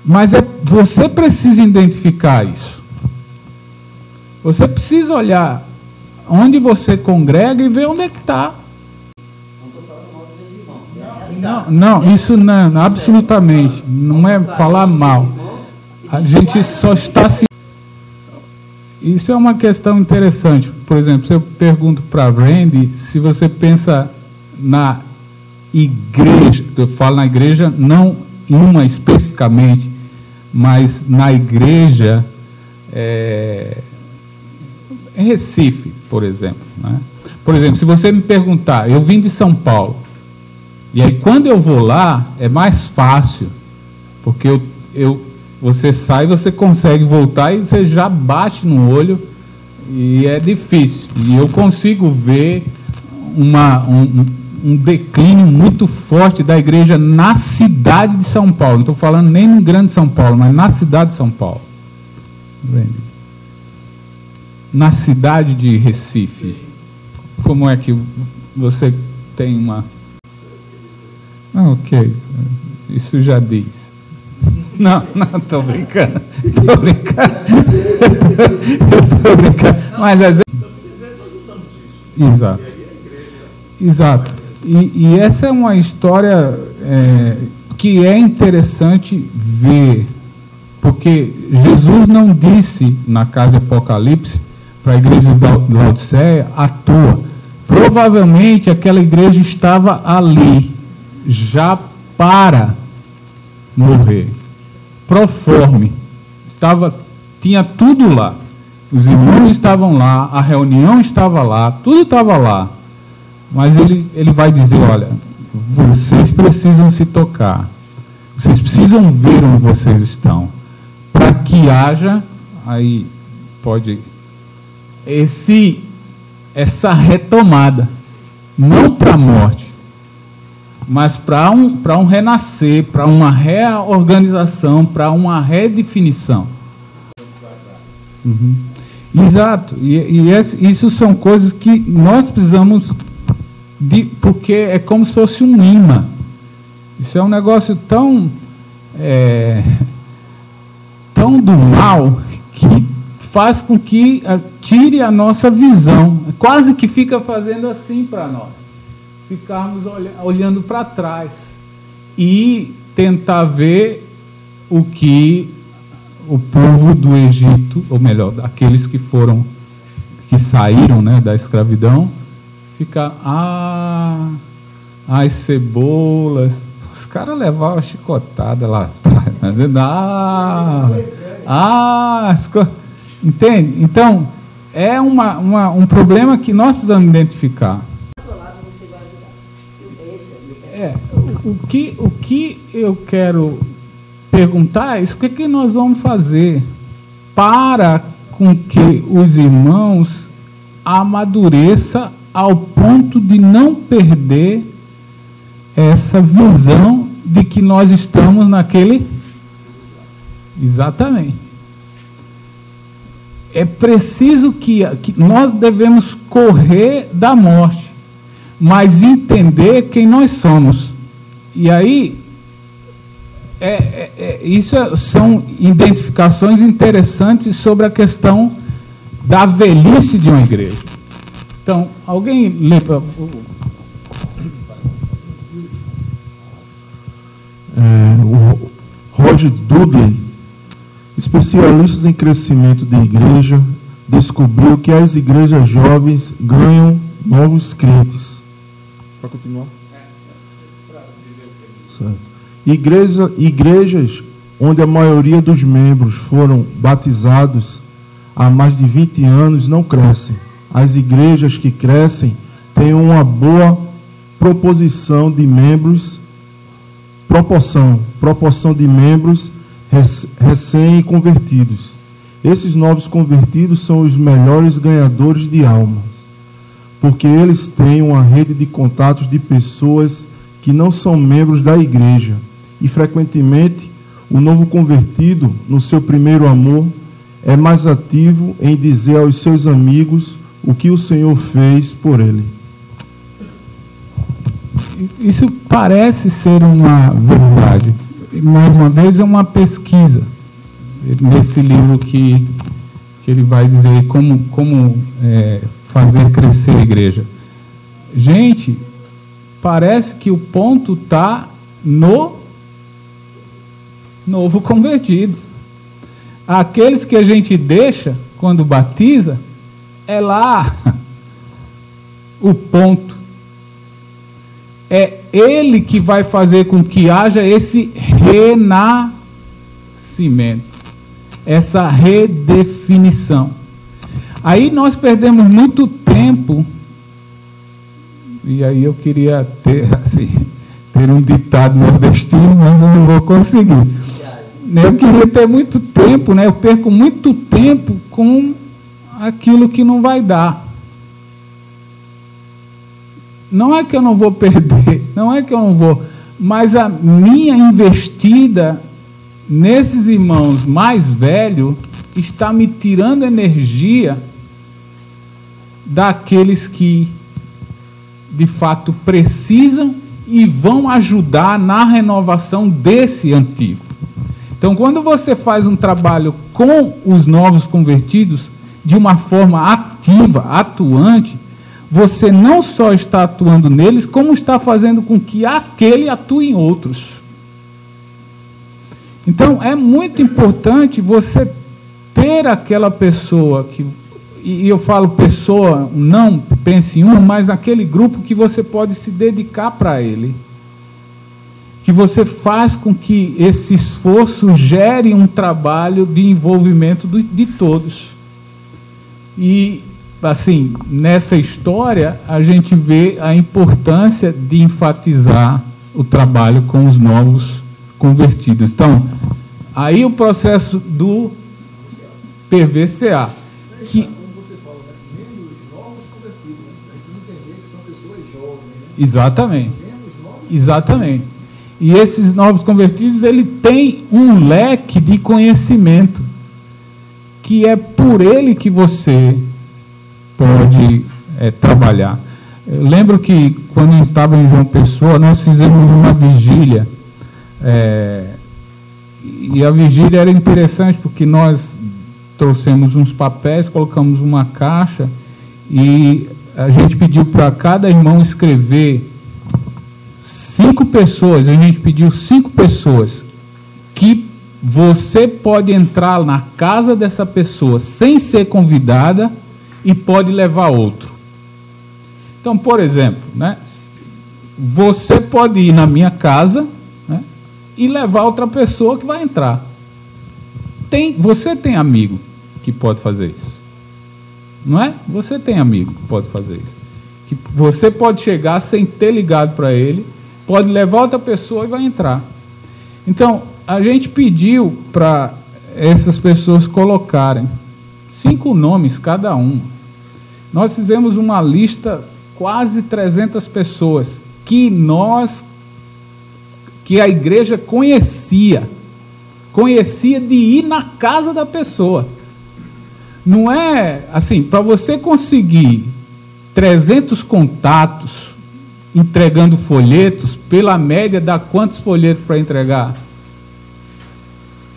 Mas você precisa identificar isso. Você precisa olhar onde você congrega e ver onde é que está. Não, isso não, absolutamente. Não é falar mal. A gente só está se... Isso é uma questão interessante. Por exemplo, se eu pergunto para a Randy, se você pensa na igreja, eu falo na igreja, não uma especificamente, mas na igreja em Recife, por exemplo, né? Por exemplo, se você me perguntar, eu vim de São Paulo, e aí quando eu vou lá, é mais fácil, porque você sai, você consegue voltar e você já bate no olho, e é difícil. E eu consigo ver um declínio muito forte da igreja na cidade de São Paulo. Não estou falando nem no grande São Paulo, mas na cidade de São Paulo. Na cidade de Recife, como é que você tem uma... ok, isso já diz. Não, estou brincando. Estou brincando. Mas às vezes... Exato. E essa é uma história que é interessante ver, porque Jesus não disse na carta de Apocalipse para a igreja de Laodiceia à toa. Provavelmente aquela igreja estava ali já para morrer, proforme, tinha tudo lá, os irmãos estavam lá, a reunião estava lá, tudo estava lá, mas ele vai dizer, olha, vocês precisam se tocar, vocês precisam ver onde vocês estão, para que haja, aí pode, essa retomada, não para a morte, mas para um renascer, para uma reorganização, para uma redefinição. Exato. Isso são coisas que nós precisamos porque é como se fosse um imã. Isso é um negócio tão do mal que faz com que tire a nossa visão. Quase que fica fazendo assim para nós. Ficarmos olhando para trás e tentar ver o que o povo do Egito, ou melhor, aqueles que saíram, né, da escravidão, ficar, as cebolas, os caras levavam a chicotada lá atrás, entende? Então, é um problema que nós precisamos identificar. O que eu quero perguntar é isso: o que nós vamos fazer para com que os irmãos amadureçam ao ponto de não perder essa visão de que nós estamos naquele... Exatamente. É preciso que nós devemos correr da morte, mas entender quem nós somos. E aí, isso são identificações interessantes sobre a questão da velhice de uma igreja. Então, alguém lê para... O Roger Dudley, especialista em crescimento de igreja, descobriu que as igrejas jovens ganham novos crentes. Para continuar? Certo. Igrejas onde a maioria dos membros foram batizados há mais de 20 anos não crescem. As igrejas que crescem têm uma boa proporção de membros recém-convertidos. Esses novos convertidos são os melhores ganhadores de alma, porque eles têm uma rede de contatos de pessoas que não são membros da igreja, e frequentemente o novo convertido, no seu primeiro amor, é mais ativo em dizer aos seus amigos o que o Senhor fez por ele. Isso parece ser uma verdade. Mais uma vez, é uma pesquisa nesse livro que ele vai dizer como fazer crescer a igreja. Gente, parece que o ponto está no novo convertido. Aqueles que a gente deixa quando batiza, é lá o ponto. É ele que vai fazer com que haja esse renascimento. reconhecimento, essa redefinição. Aí nós perdemos muito tempo, e aí eu queria ter um ditado nordestino, mas eu não vou conseguir. Eu queria ter muito tempo, né? Eu perco muito tempo com aquilo que não vai dar. Não é que eu não vou perder, não é que eu não vou, mas a minha investida nesses irmãos mais velhos está me tirando energia daqueles que de fato precisam e vão ajudar na renovação desse antigo. Então, quando você faz um trabalho com os novos convertidos de uma forma ativa, atuante, você não só está atuando neles, como está fazendo com que aquele atue em outros. Então, é muito importante você ter aquela pessoa que, e eu falo pessoa, não pense em uma, mas naquele grupo que você pode se dedicar para ele. Que você faz com que esse esforço gere um trabalho de envolvimento de todos. E, assim, nessa história, a gente vê a importância de enfatizar o trabalho com os novos convertidos. Então, aí o processo do PVCA. Que, como você fala, né? Menos novos convertidos, né? A gente não entender que são pessoas jovens, né? exatamente. Menos novos Exatamente. E esses novos convertidos, ele tem um leque de conhecimento, que é por ele que você pode trabalhar. Eu lembro que quando eu estava em João Pessoa, nós fizemos uma vigília, e a vigília era interessante porque nós trouxemos uns papéis, colocamos uma caixa e a gente pediu para cada irmão escrever 5 pessoas, a gente pediu 5 pessoas que você pode entrar na casa dessa pessoa sem ser convidada e pode levar outro. Então, por exemplo, né, você pode ir na minha casa, né, e levar outra pessoa que vai entrar. Você tem amigo que pode fazer isso, não é? Você tem amigo que pode fazer isso. Que você pode chegar sem ter ligado para ele, pode levar outra pessoa e vai entrar. Então, a gente pediu para essas pessoas colocarem 5 nomes cada uma. Nós fizemos uma lista, quase 300 pessoas, que a igreja conhecia de ir na casa da pessoa. Não é assim, para você conseguir 300 contatos entregando folhetos, pela média dá quantos folhetos para entregar?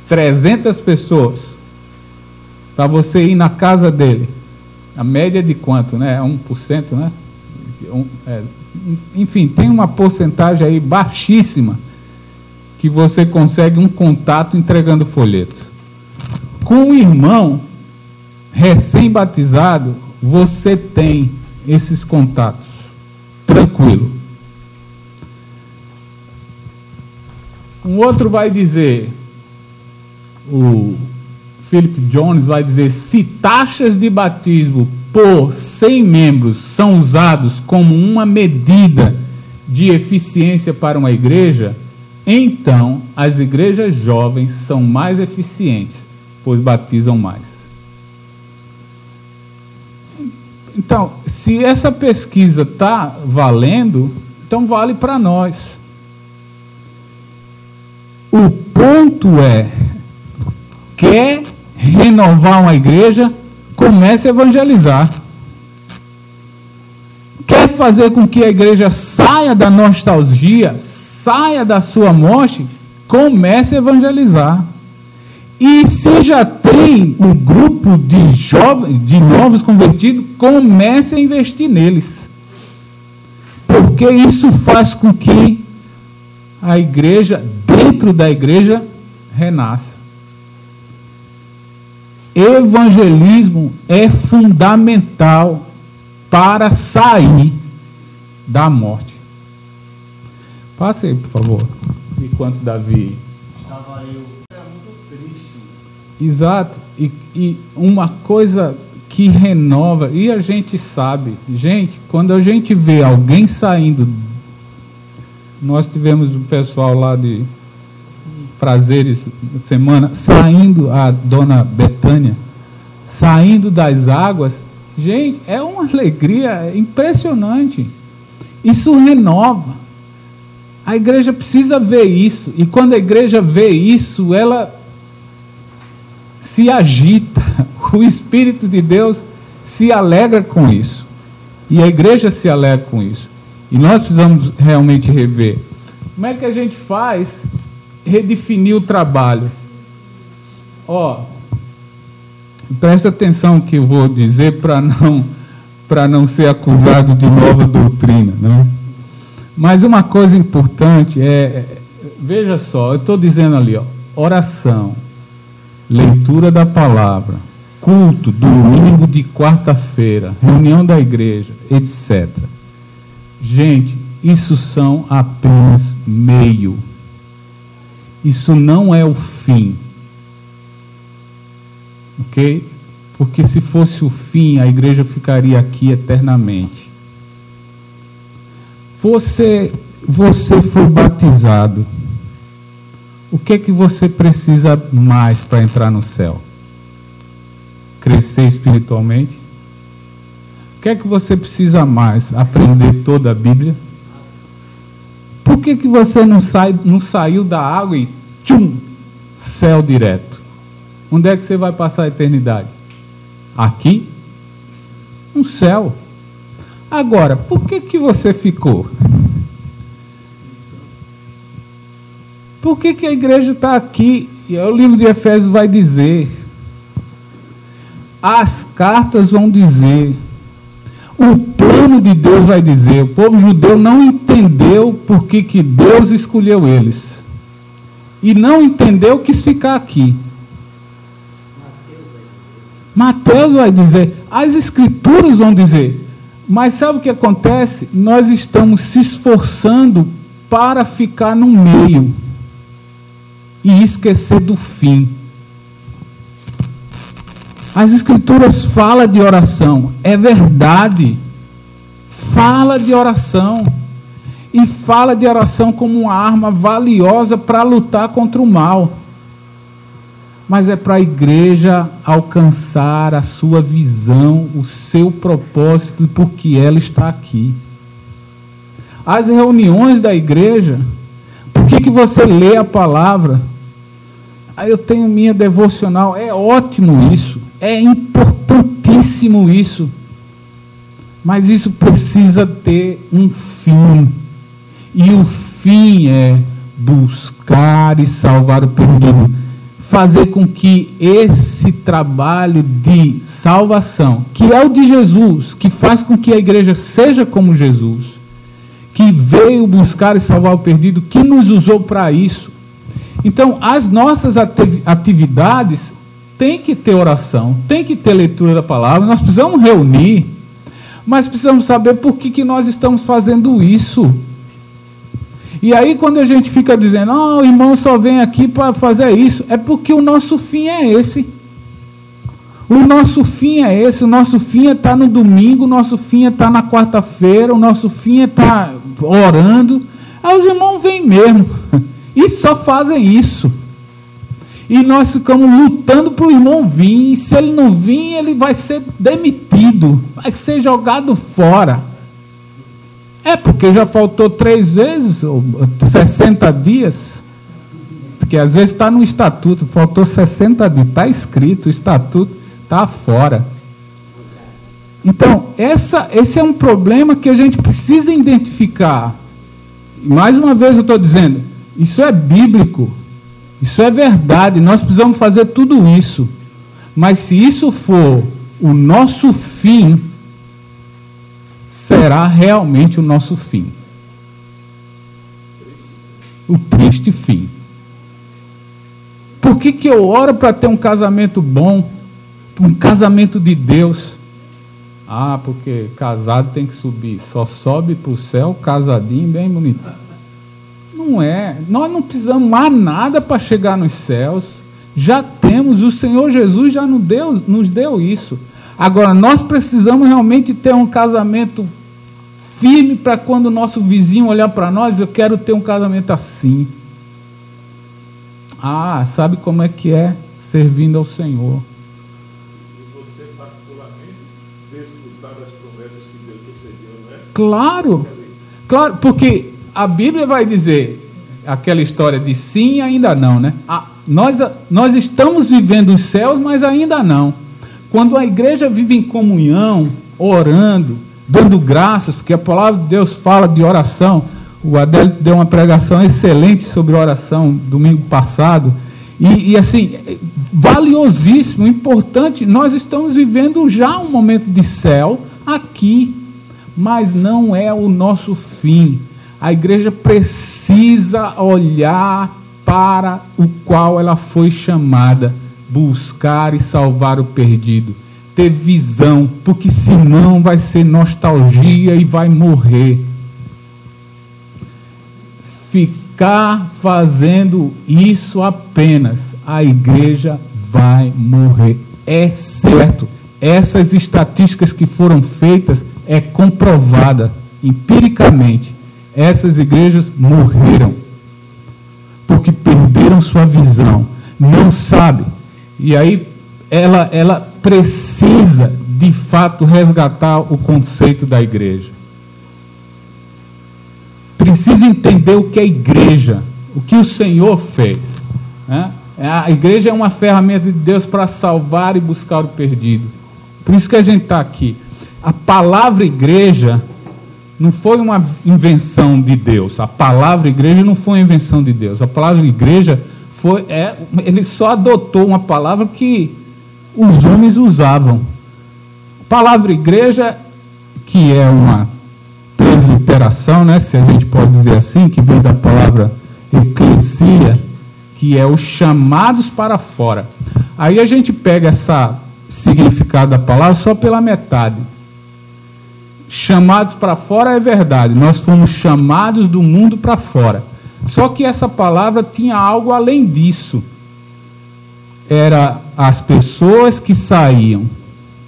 300 pessoas. Para você ir na casa dele. A média de quanto, né? 1%, né? Enfim, tem uma porcentagem aí baixíssima que você consegue um contato entregando folheto. Com o irmão recém-batizado, você tem esses contatos. Tranquilo. Um outro vai dizer, o Philip Jones vai dizer, se taxas de batismo por 100 membros são usados como uma medida de eficiência para uma igreja, então as igrejas jovens são mais eficientes, pois batizam mais. Então, se essa pesquisa está valendo, então vale para nós. O ponto é, quer renovar uma igreja, comece a evangelizar. Quer fazer com que a igreja saia da nostalgia, saia da sua morte, comece a evangelizar. E se já tem um grupo de jovens, de novos convertidos, comece a investir neles. Porque isso faz com que a igreja, dentro da igreja, renasça. Evangelismo é fundamental para sair da morte. Passe aí, por favor. Enquanto Davi... Estava eu. É muito triste Exato. E uma coisa que renova, e a gente sabe, gente, quando a gente vê alguém saindo, nós tivemos o pessoal lá de Prazeres semana, saindo, a dona Betânia, saindo das águas, gente, é uma alegria impressionante. Isso renova. A igreja precisa ver isso, e quando a igreja vê isso, ela se agita, o Espírito de Deus se alegra com isso, e a igreja se alegra com isso, e nós precisamos realmente rever. Como é que a gente faz redefinir o trabalho? Presta atenção que eu vou dizer para não ser acusado de nova doutrina, né? Mas uma coisa importante veja só, eu estou dizendo ali, oração, leitura da palavra, culto, domingo de quarta-feira, reunião da igreja, etc. Gente, isso são apenas meio. Isso não é o fim. Ok? Porque se fosse o fim, a igreja ficaria aqui eternamente. Você foi batizado. O que é que você precisa mais para entrar no céu? Crescer espiritualmente? O que é que você precisa mais? Aprender toda a Bíblia? Por que você não saiu da água e tchum, céu direto? Onde é que você vai passar a eternidade? Aqui? No céu. Agora, por que você ficou? Por que a igreja está aqui? E o livro de Efésios vai dizer, as cartas vão dizer, o plano de Deus vai dizer. O povo judeu não entendeu por que Deus escolheu eles, e não entendeu, quis ficar aqui. Mateus vai dizer, as escrituras vão dizer. Mas sabe o que acontece? Nós estamos se esforçando para ficar no meio e esquecer do fim. As escrituras falam de oração, é verdade. Fala de oração. E fala de oração como uma arma valiosa para lutar contra o mal. Mas é para a igreja alcançar a sua visão, o seu propósito, porque ela está aqui. As reuniões da igreja, por que você lê a palavra? Eu tenho minha devocional, é ótimo isso, é importantíssimo isso, mas isso precisa ter um fim, e o fim é buscar e salvar o perdido. Fazer com que esse trabalho de salvação, que é o de Jesus, que faz com que a igreja seja como Jesus, que veio buscar e salvar o perdido, que nos usou para isso. Então, as nossas atividades têm que ter oração, tem que ter leitura da palavra, nós precisamos reunir, mas precisamos saber por que nós estamos fazendo isso. E aí quando a gente fica dizendo, o irmão só vem aqui para fazer isso, é porque o nosso fim é esse. O nosso fim é esse, o nosso fim é estar no domingo, o nosso fim é estar na quarta-feira, o nosso fim é estar orando. Aí os irmãos vêm mesmo, e só fazem isso. E nós ficamos lutando para o irmão vir, e se ele não vir, ele vai ser demitido, vai ser jogado fora. É porque já faltou 3 vezes, ou 60 dias, porque às vezes está no estatuto, faltou 60 dias, está escrito, o estatuto está fora. Então, esse é um problema que a gente precisa identificar. E mais uma vez eu estou dizendo, isso é bíblico, isso é verdade, nós precisamos fazer tudo isso. Mas se isso for o nosso fim, será realmente o nosso fim. O triste fim. Por que eu oro para ter um casamento bom? Um casamento de Deus? Porque casado tem que subir. Só sobe para o céu, casadinho, bem bonito. Não é. Nós não precisamos mais nada para chegar nos céus. Já temos, o Senhor Jesus já nos deu isso. Agora, nós precisamos realmente ter um casamento firme para quando o nosso vizinho olhar para nós, eu quero ter um casamento assim. Ah, sabe como é que é? Servindo ao Senhor. E você, particularmente, desfrutar das promessas que Deus concedeu, não é? Claro, claro, porque a Bíblia vai dizer aquela história de sim e ainda não, né? Nós estamos vivendo os céus, mas ainda não. Quando a igreja vive em comunhão, orando, dando graças, porque a palavra de Deus fala de oração. O Adélio deu uma pregação excelente sobre oração domingo passado. E assim, valiosíssimo, importante. Nós estamos vivendo já um momento de céu aqui, mas não é o nosso fim. A igreja precisa olhar para o qual ela foi chamada, buscar e salvar o perdido, ter visão, porque senão vai ser nostalgia e vai morrer. Ficar fazendo isso apenas, a igreja vai morrer. É certo. Essas estatísticas que foram feitas é comprovada empiricamente. Essas igrejas morreram porque perderam sua visão, não sabe. E aí ela precisa de fato resgatar o conceito da igreja. Precisa entender o que é igreja, o que o Senhor fez, né? A igreja é uma ferramenta de Deus para salvar e buscar o perdido. Por isso que a gente está aqui. A palavra igreja não foi uma invenção de Deus. A palavra igreja não foi uma invenção de Deus. A palavra igreja ele só adotou uma palavra que os homens usavam. A palavra igreja, que é uma transliteração, né, se a gente pode dizer assim, que vem da palavra eclesia, que é os chamados para fora. Aí a gente pega esse significado da palavra só pela metade. Chamados para fora é verdade, nós fomos chamados do mundo para fora. Só que essa palavra tinha algo além disso. Era as pessoas que saíam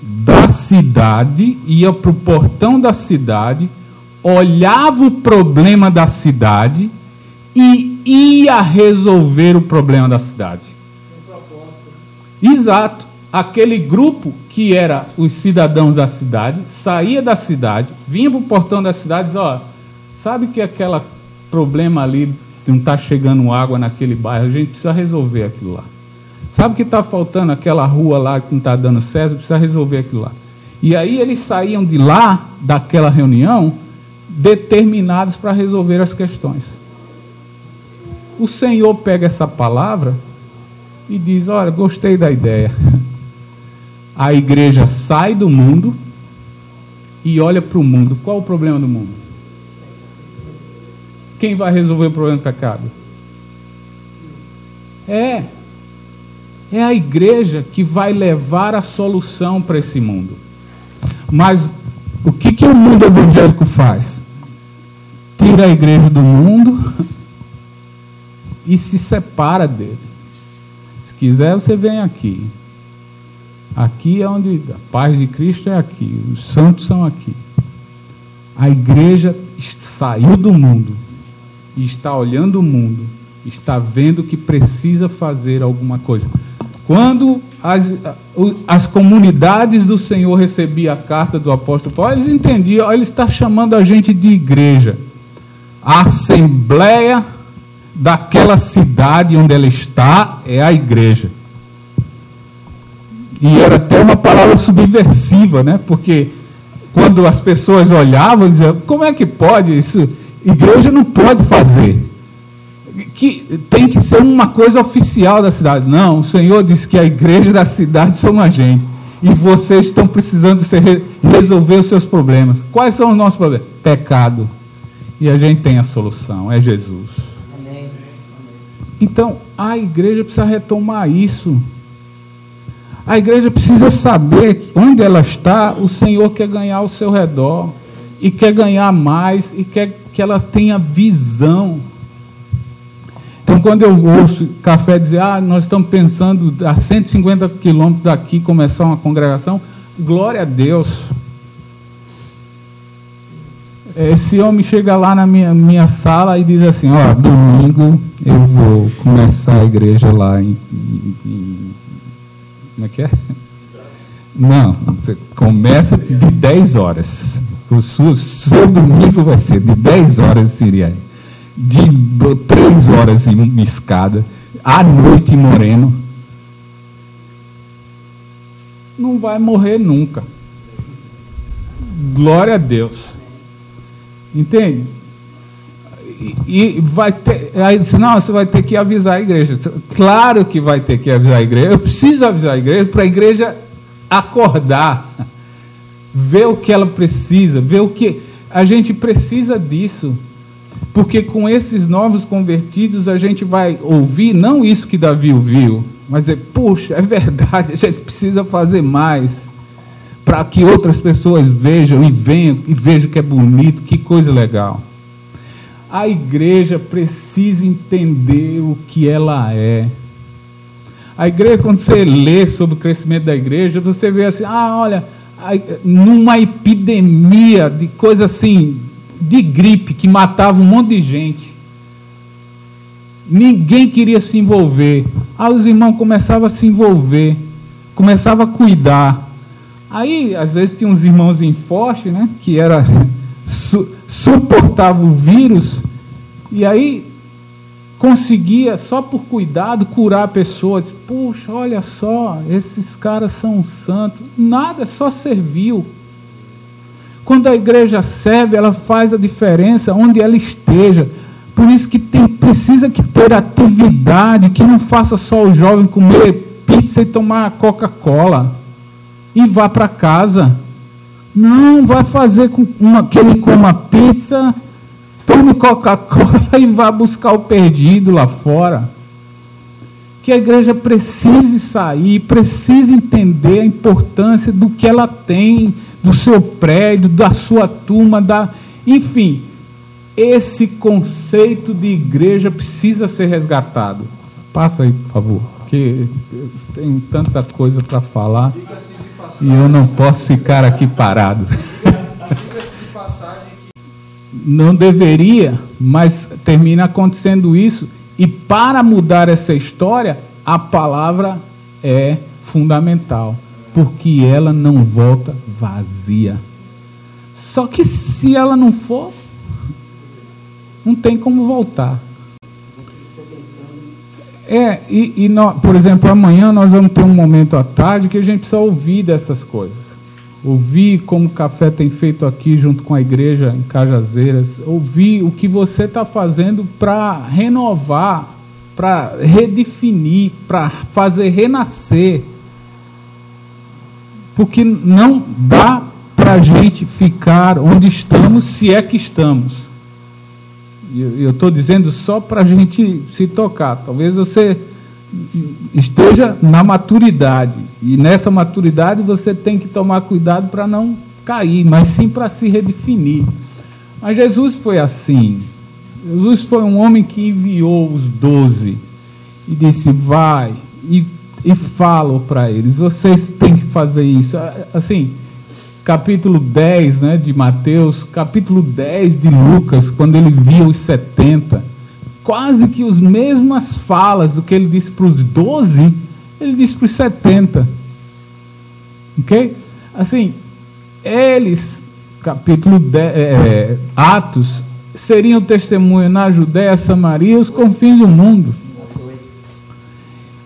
da cidade, iam para o portão da cidade, olhava o problema da cidade e ia resolver o problema da cidade. Exato. Aquele grupo que era os cidadãos da cidade, saía da cidade, vinha para o portão da cidade e dizia, ó, sabe que aquele problema ali, não está chegando água naquele bairro, a gente precisa resolver aquilo lá. Sabe que está faltando aquela rua lá que não está dando certo, precisa resolver aquilo lá. E aí eles saíam de lá, daquela reunião, determinados para resolver as questões. O Senhor pega essa palavra e diz, olha, gostei da ideia. A igreja sai do mundo e olha para o mundo. Qual o problema do mundo? Quem vai resolver o problema do pecado? É a igreja que vai levar a solução para esse mundo. Mas o que o mundo evangélico faz? Tira a igreja do mundo e se separa dele. Se quiser, você vem aqui. Aqui é onde a paz de Cristo é aqui. Os santos são aqui. A igreja saiu do mundo e está olhando o mundo, está vendo que precisa fazer alguma coisa. Quando as comunidades do Senhor recebiam a carta do apóstolo Paulo, eles entendiam, ele está chamando a gente de igreja. A assembleia daquela cidade onde ela está é a igreja. E era até uma palavra subversiva, né? Porque quando as pessoas olhavam, diziam, como é que pode isso? Igreja não pode fazer. Que tem que ser uma coisa oficial da cidade. Não, o Senhor disse que a igreja da cidade somos a gente. E vocês estão precisando resolver os seus problemas. Quais são os nossos problemas? Pecado. E a gente tem a solução, é Jesus. Amém. Então, a igreja precisa retomar isso. A igreja precisa saber onde ela está, o Senhor quer ganhar ao seu redor. E quer ganhar mais, e quer que ela tenha visão. Então, quando eu ouço café dizer, nós estamos pensando a 150 quilômetros daqui começar uma congregação, glória a Deus. Esse homem chega lá na minha sala e diz assim, domingo eu vou começar a igreja lá em como é que é? Não, você começa de 10 horas. O seu domingo vai ser de 10 horas em Siriai, de 3 horas em escada, à noite em Moreno. Não vai morrer nunca. Glória a Deus. Entende? E vai ter. Aí disse, não, você vai ter que avisar a igreja. Claro que vai ter que avisar a igreja. Eu preciso avisar a igreja para a igreja acordar, ver o que ela precisa, ver o que a gente precisa disso, porque com esses novos convertidos a gente vai ouvir não isso que Davi ouviu, mas puxa, é verdade, a gente precisa fazer mais para que outras pessoas vejam e venham e vejam que é bonito, que coisa legal. A igreja precisa entender o que ela é. A igreja, quando você lê sobre o crescimento da igreja, você vê assim, olha, numa epidemia de coisa assim, de gripe, que matava um monte de gente. Ninguém queria se envolver. Os irmãos começavam a se envolver, começavam a cuidar. Aí, às vezes, tinha uns irmãozinhos fortes, né, que suportavam o vírus, e aí conseguia, só por cuidado, curar a pessoa. Diz, puxa, olha só, esses caras são santos. Nada, só serviu. Quando a igreja serve, ela faz a diferença onde ela esteja. Por isso que precisa ter atividade, que não faça só o jovem comer pizza e tomar Coca-Cola e vá para casa. Não, vai fazer que ele coma pizza, tome Coca-Cola e vá buscar o perdido lá fora. Que a igreja precise sair, precise entender a importância do que ela tem, do seu prédio, da sua turma, enfim, esse conceito de igreja precisa ser resgatado. Passa aí, por favor, porque eu tenho tanta coisa para falar e eu não posso ficar aqui parado. Não deveria, mas termina acontecendo isso, e para mudar essa história, a palavra é fundamental, porque ela não volta vazia. Só que se ela não for, não tem como voltar. Por exemplo, amanhã nós vamos ter um momento à tarde que a gente precisa ouvir dessas coisas. Ouvir como o café tem feito aqui junto com a igreja em Cajazeiras. Ouvir o que você está fazendo para renovar, para redefinir, para fazer renascer. Porque não dá para a gente ficar onde estamos, se é que estamos. Eu estou dizendo só para a gente se tocar. Talvez você esteja na maturidade, e nessa maturidade você tem que tomar cuidado para não cair, mas sim para se redefinir. Mas Jesus foi assim. Jesus foi um homem que enviou os 12 e disse, vai e fala para eles, vocês têm que fazer isso. Assim, capítulo 10, né, de Mateus, capítulo 10 de Lucas, quando ele via os 70, quase que as mesmas falas do que ele disse para os 12, ele disse para os 70. Ok? Assim, eles, capítulo 10, Atos, seriam testemunha na Judéia, Samaria, os confins do mundo.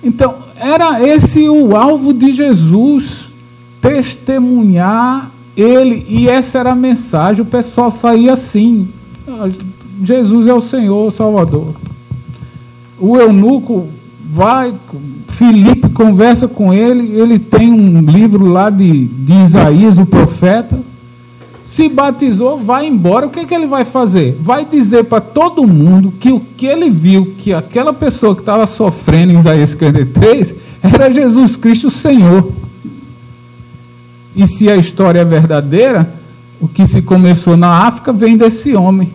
Então, era esse o alvo de Jesus, testemunhar ele, e essa era a mensagem. O pessoal saía assim, Jesus é o Senhor, o Salvador. O eunuco vai, Filipe conversa com ele, ele tem um livro lá de Isaías, o profeta, se batizou, vai embora. O que ele vai fazer? Vai dizer para todo mundo que o que ele viu, que aquela pessoa que estava sofrendo em Isaías 53, era Jesus Cristo o Senhor. E se a história é verdadeira, o que se começou na África vem desse homem.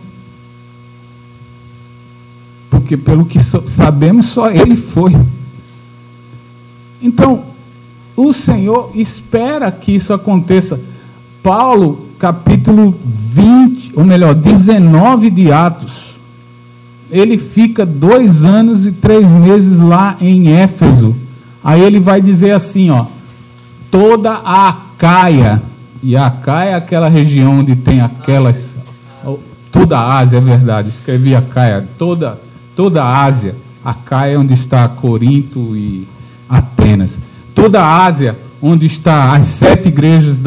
porque pelo que sabemos, só ele foi. Então, o Senhor espera que isso aconteça. Paulo, capítulo 20, ou melhor, 19 de Atos, ele fica 2 anos e 3 meses lá em Éfeso. Aí ele vai dizer assim, ó, toda a Acaia, e a Acaia é aquela região onde tem aquelas, toda a Ásia, é verdade, escrevi Acaia, toda a Ásia, Acaia é onde está Corinto e Atenas, toda a Ásia, onde está as 7 igrejas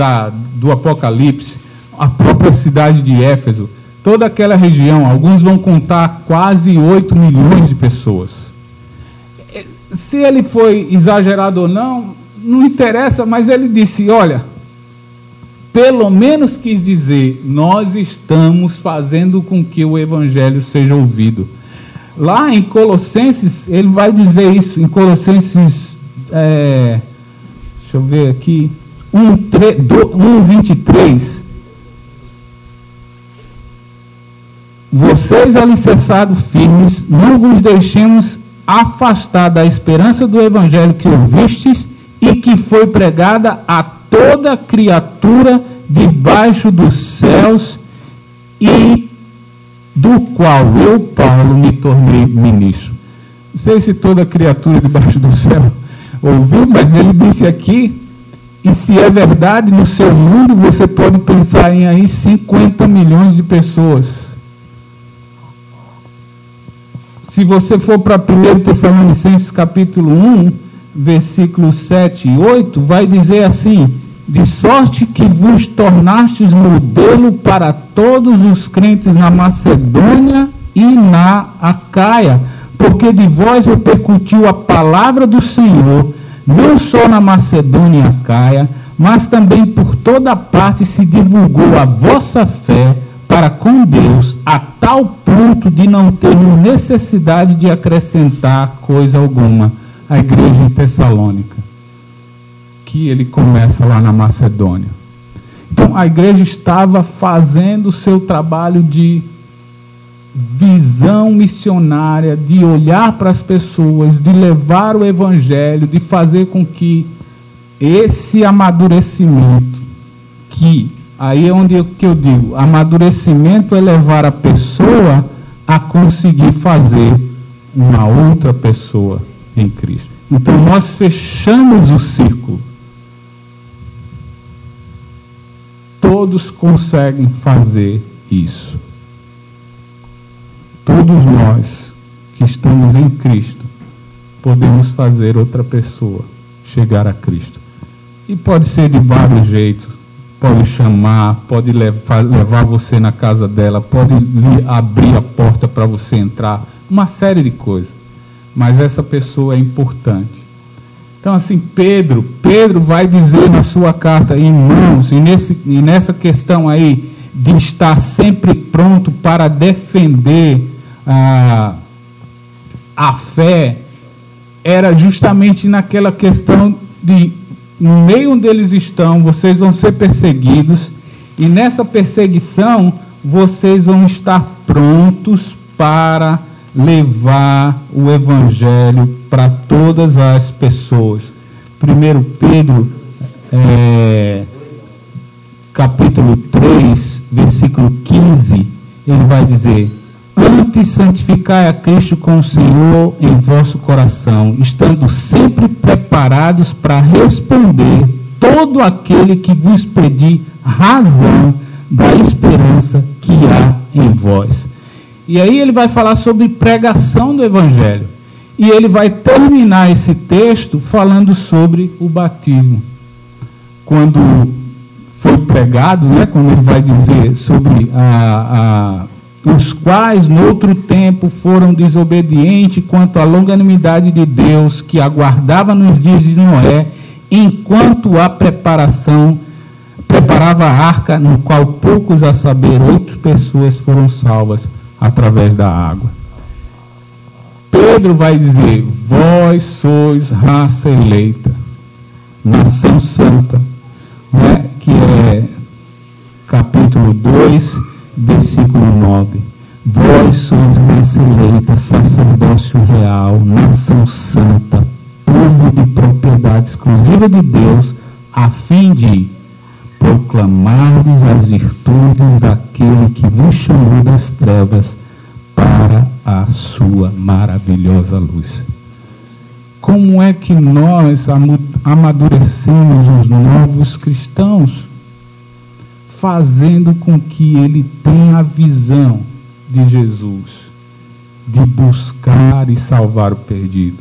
do Apocalipse, a própria cidade de Éfeso, toda aquela região, alguns vão contar quase 8 milhões de pessoas. Se ele foi exagerado ou não, não interessa, mas ele disse, olha, pelo menos quis dizer, nós estamos fazendo com que o evangelho seja ouvido. Lá em Colossenses, ele vai dizer isso, em Colossenses, deixa eu ver aqui, 1:23, vocês alicerçados firmes, não vos deixemos afastar da esperança do evangelho que ouvistes e que foi pregada a toda criatura debaixo dos céus, e do qual eu, Paulo, me tornei ministro. Não sei se toda criatura debaixo do céu ouviu, mas ele disse aqui, e se é verdade, no seu mundo você pode pensar em aí 50 milhões de pessoas. Se você for para 1 Tessalonicenses capítulo 1, versículos 7 e 8, vai dizer assim, de sorte que vos tornastes modelo para todos os crentes na Macedônia e na Acaia, porque de vós repercutiu a palavra do Senhor, não só na Macedônia e Acaia, mas também por toda parte se divulgou a vossa fé para com Deus, a tal ponto de não termos necessidade de acrescentar coisa alguma à igreja em Tessalônica, que ele começa lá na Macedônia. Então, a igreja estava fazendo o seu trabalho de visão missionária, de olhar para as pessoas, de levar o evangelho, de fazer com que esse amadurecimento, que aí é onde que eu digo, amadurecimento é levar a pessoa a conseguir fazer uma outra pessoa em Cristo. Então nós fechamos o círculo. Todos conseguem fazer isso. Todos nós que estamos em Cristo podemos fazer outra pessoa chegar a Cristo. E pode ser de vários jeitos. Pode chamar, pode levar você na casa dela, pode abrir a porta para você entrar, uma série de coisas. Mas essa pessoa é importante. Então, assim, Pedro vai dizer na sua carta, irmãos, e nessa questão aí de estar sempre pronto para defender a fé, era justamente naquela questão de, no meio onde eles estão, vocês vão ser perseguidos, e nessa perseguição, vocês vão estar prontos para levar o evangelho para todas as pessoas. 1 Pedro, capítulo 3, versículo 15, ele vai dizer, antes santificai a Cristo com o Senhor em vosso coração, estando sempre preparados para responder todo aquele que vos pedir razão da esperança que há em vós. E aí ele vai falar sobre pregação do evangelho. E ele vai terminar esse texto falando sobre o batismo. Quando foi pregado, quando ele vai dizer sobre os quais no outro tempo foram desobedientes quanto à longanimidade de Deus que aguardava nos dias de Noé, enquanto a preparava a arca, no qual poucos, a saber, 8 pessoas foram salvas através da água. Pedro vai dizer, vós sois raça eleita, nação santa, que é capítulo 2, versículo 9. Vós sois raça eleita, sacerdócio sacerdócio real, nação santa, povo de propriedade exclusiva de Deus, a fim de proclamardes as virtudes daquele que vos chamou das trevas para a sua maravilhosa luz. Como é que nós amadurecemos os novos cristãos? Fazendo com que ele tenha a visão de Jesus, de buscar e salvar o perdido.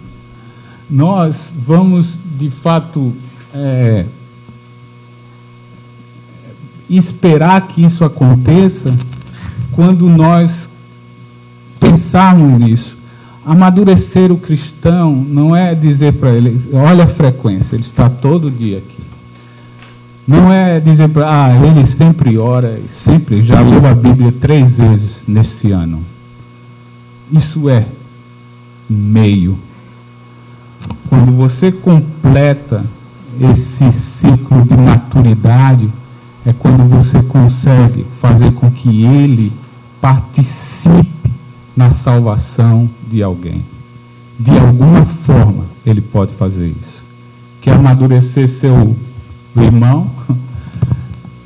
Nós vamos, de fato, esperar que isso aconteça quando nós pensarmos nisso. Amadurecer o cristão não é dizer para ele, olha a frequência, ele está todo dia aqui. Não é dizer para ele sempre ora, sempre já leu a Bíblia 3 vezes nesse ano. Isso é meio. Quando você completa esse ciclo de maturidade, é quando você consegue fazer com que ele participe na salvação de alguém. De alguma forma, ele pode fazer isso. Quer amadurecer seu irmão,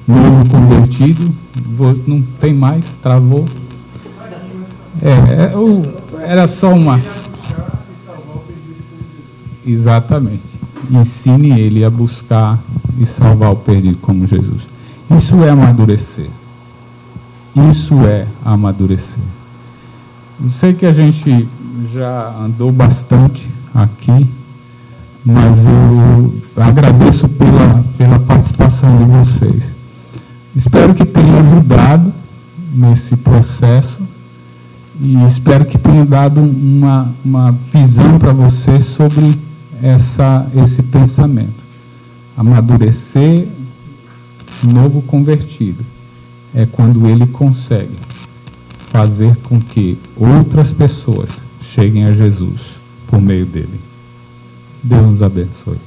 novo convertido, não tem mais, travou. Era só uma... Exatamente. Ensine ele a buscar e salvar o perdido como Jesus. Isso é amadurecer. Isso é amadurecer. Eu sei que a gente já andou bastante aqui, mas eu agradeço pela participação de vocês. Espero que tenha ajudado nesse processo e espero que tenha dado uma visão para vocês sobre esse pensamento. Amadurecer novo convertido é quando ele consegue fazer com que outras pessoas cheguem a Jesus por meio dele. Deus nos abençoe.